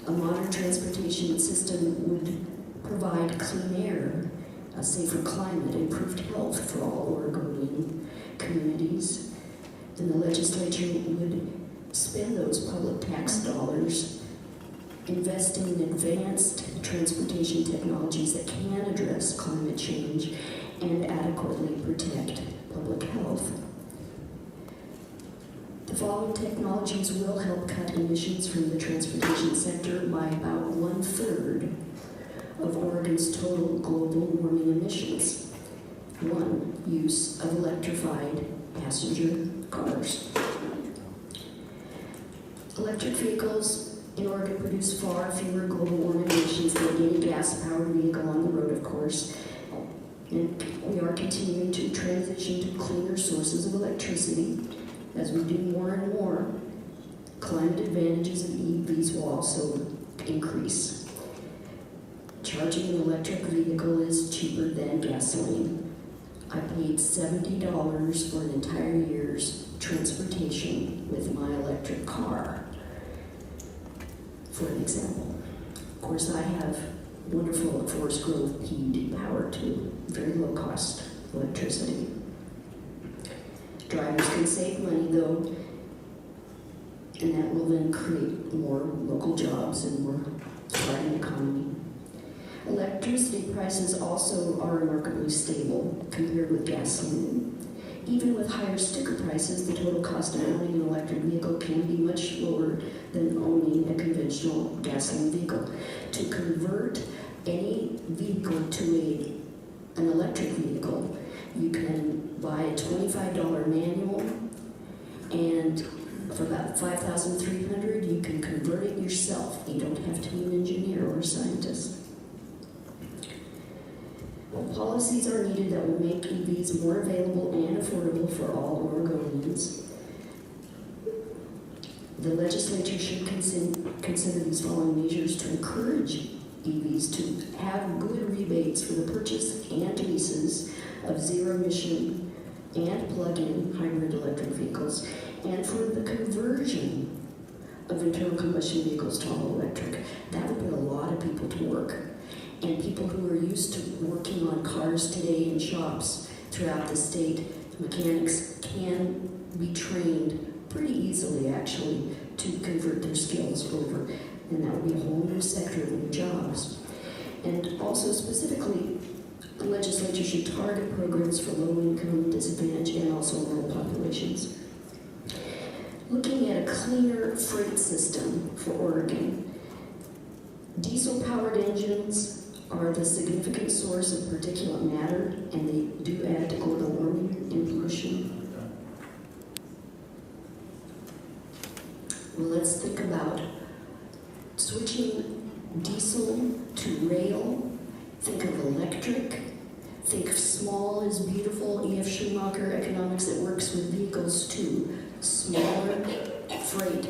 A modern transportation system would provide clean air, a safer climate, improved health for all Oregonian communities, and the legislature would spend those public tax dollars investing in advanced transportation technologies that can address climate change and adequately protect public health. The following technologies will help cut emissions from the transportation sector by about 1/3 of Oregon's total global warming emissions. 1, use of electrified passenger cars. Electric vehicles in Oregon produce far fewer global warming emissions than any gas-powered vehicle on the road, of course. And we are continuing to transition to cleaner sources of electricity. As we do more and more, climate advantages of EVs will also increase. Charging an electric vehicle is cheaper than gasoline. I paid $70 for an entire year's transportation with my electric car, for an example. Of course, I have wonderful Forest Grove PUD power to very low cost electricity. Drivers can save money though, and that will then create more local jobs and more thriving economy. Electricity prices also are remarkably stable compared with gasoline. Even with higher sticker prices, the total cost of owning an electric vehicle can be much lower than owning a conventional gasoline vehicle. To convert any vehicle to an electric vehicle, you can buy a $25 manual, and for about $5,300, you can convert it yourself. You don't have to be an engineer or a scientist. Policies are needed that will make EVs more available and affordable for all Oregonians. The legislature should consider these following measures to encourage EVs to have good rebates for the purchase and leases of zero-emission and plug-in hybrid electric vehicles, and for the conversion of internal combustion vehicles to all electric. That would put a lot of people to work. And people who are used to working on cars today in shops throughout the state, mechanics can be trained pretty easily, actually, to convert their skills over. And that would be a whole new sector of new jobs. And also specifically, the legislature should target programs for low-income, disadvantaged, and also rural populations. Looking at a cleaner freight system for Oregon, diesel-powered engines are the significant source of particulate matter, and they do add to global warming and pollution. Well, let's think about switching diesel to rail. Think of electric. Think of small is beautiful. E.F. Schumacher economics that works with vehicles too. Smaller freight,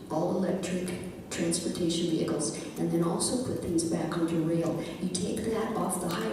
all electric transportation vehicles, and then also put things back onto rail. You take that off the highway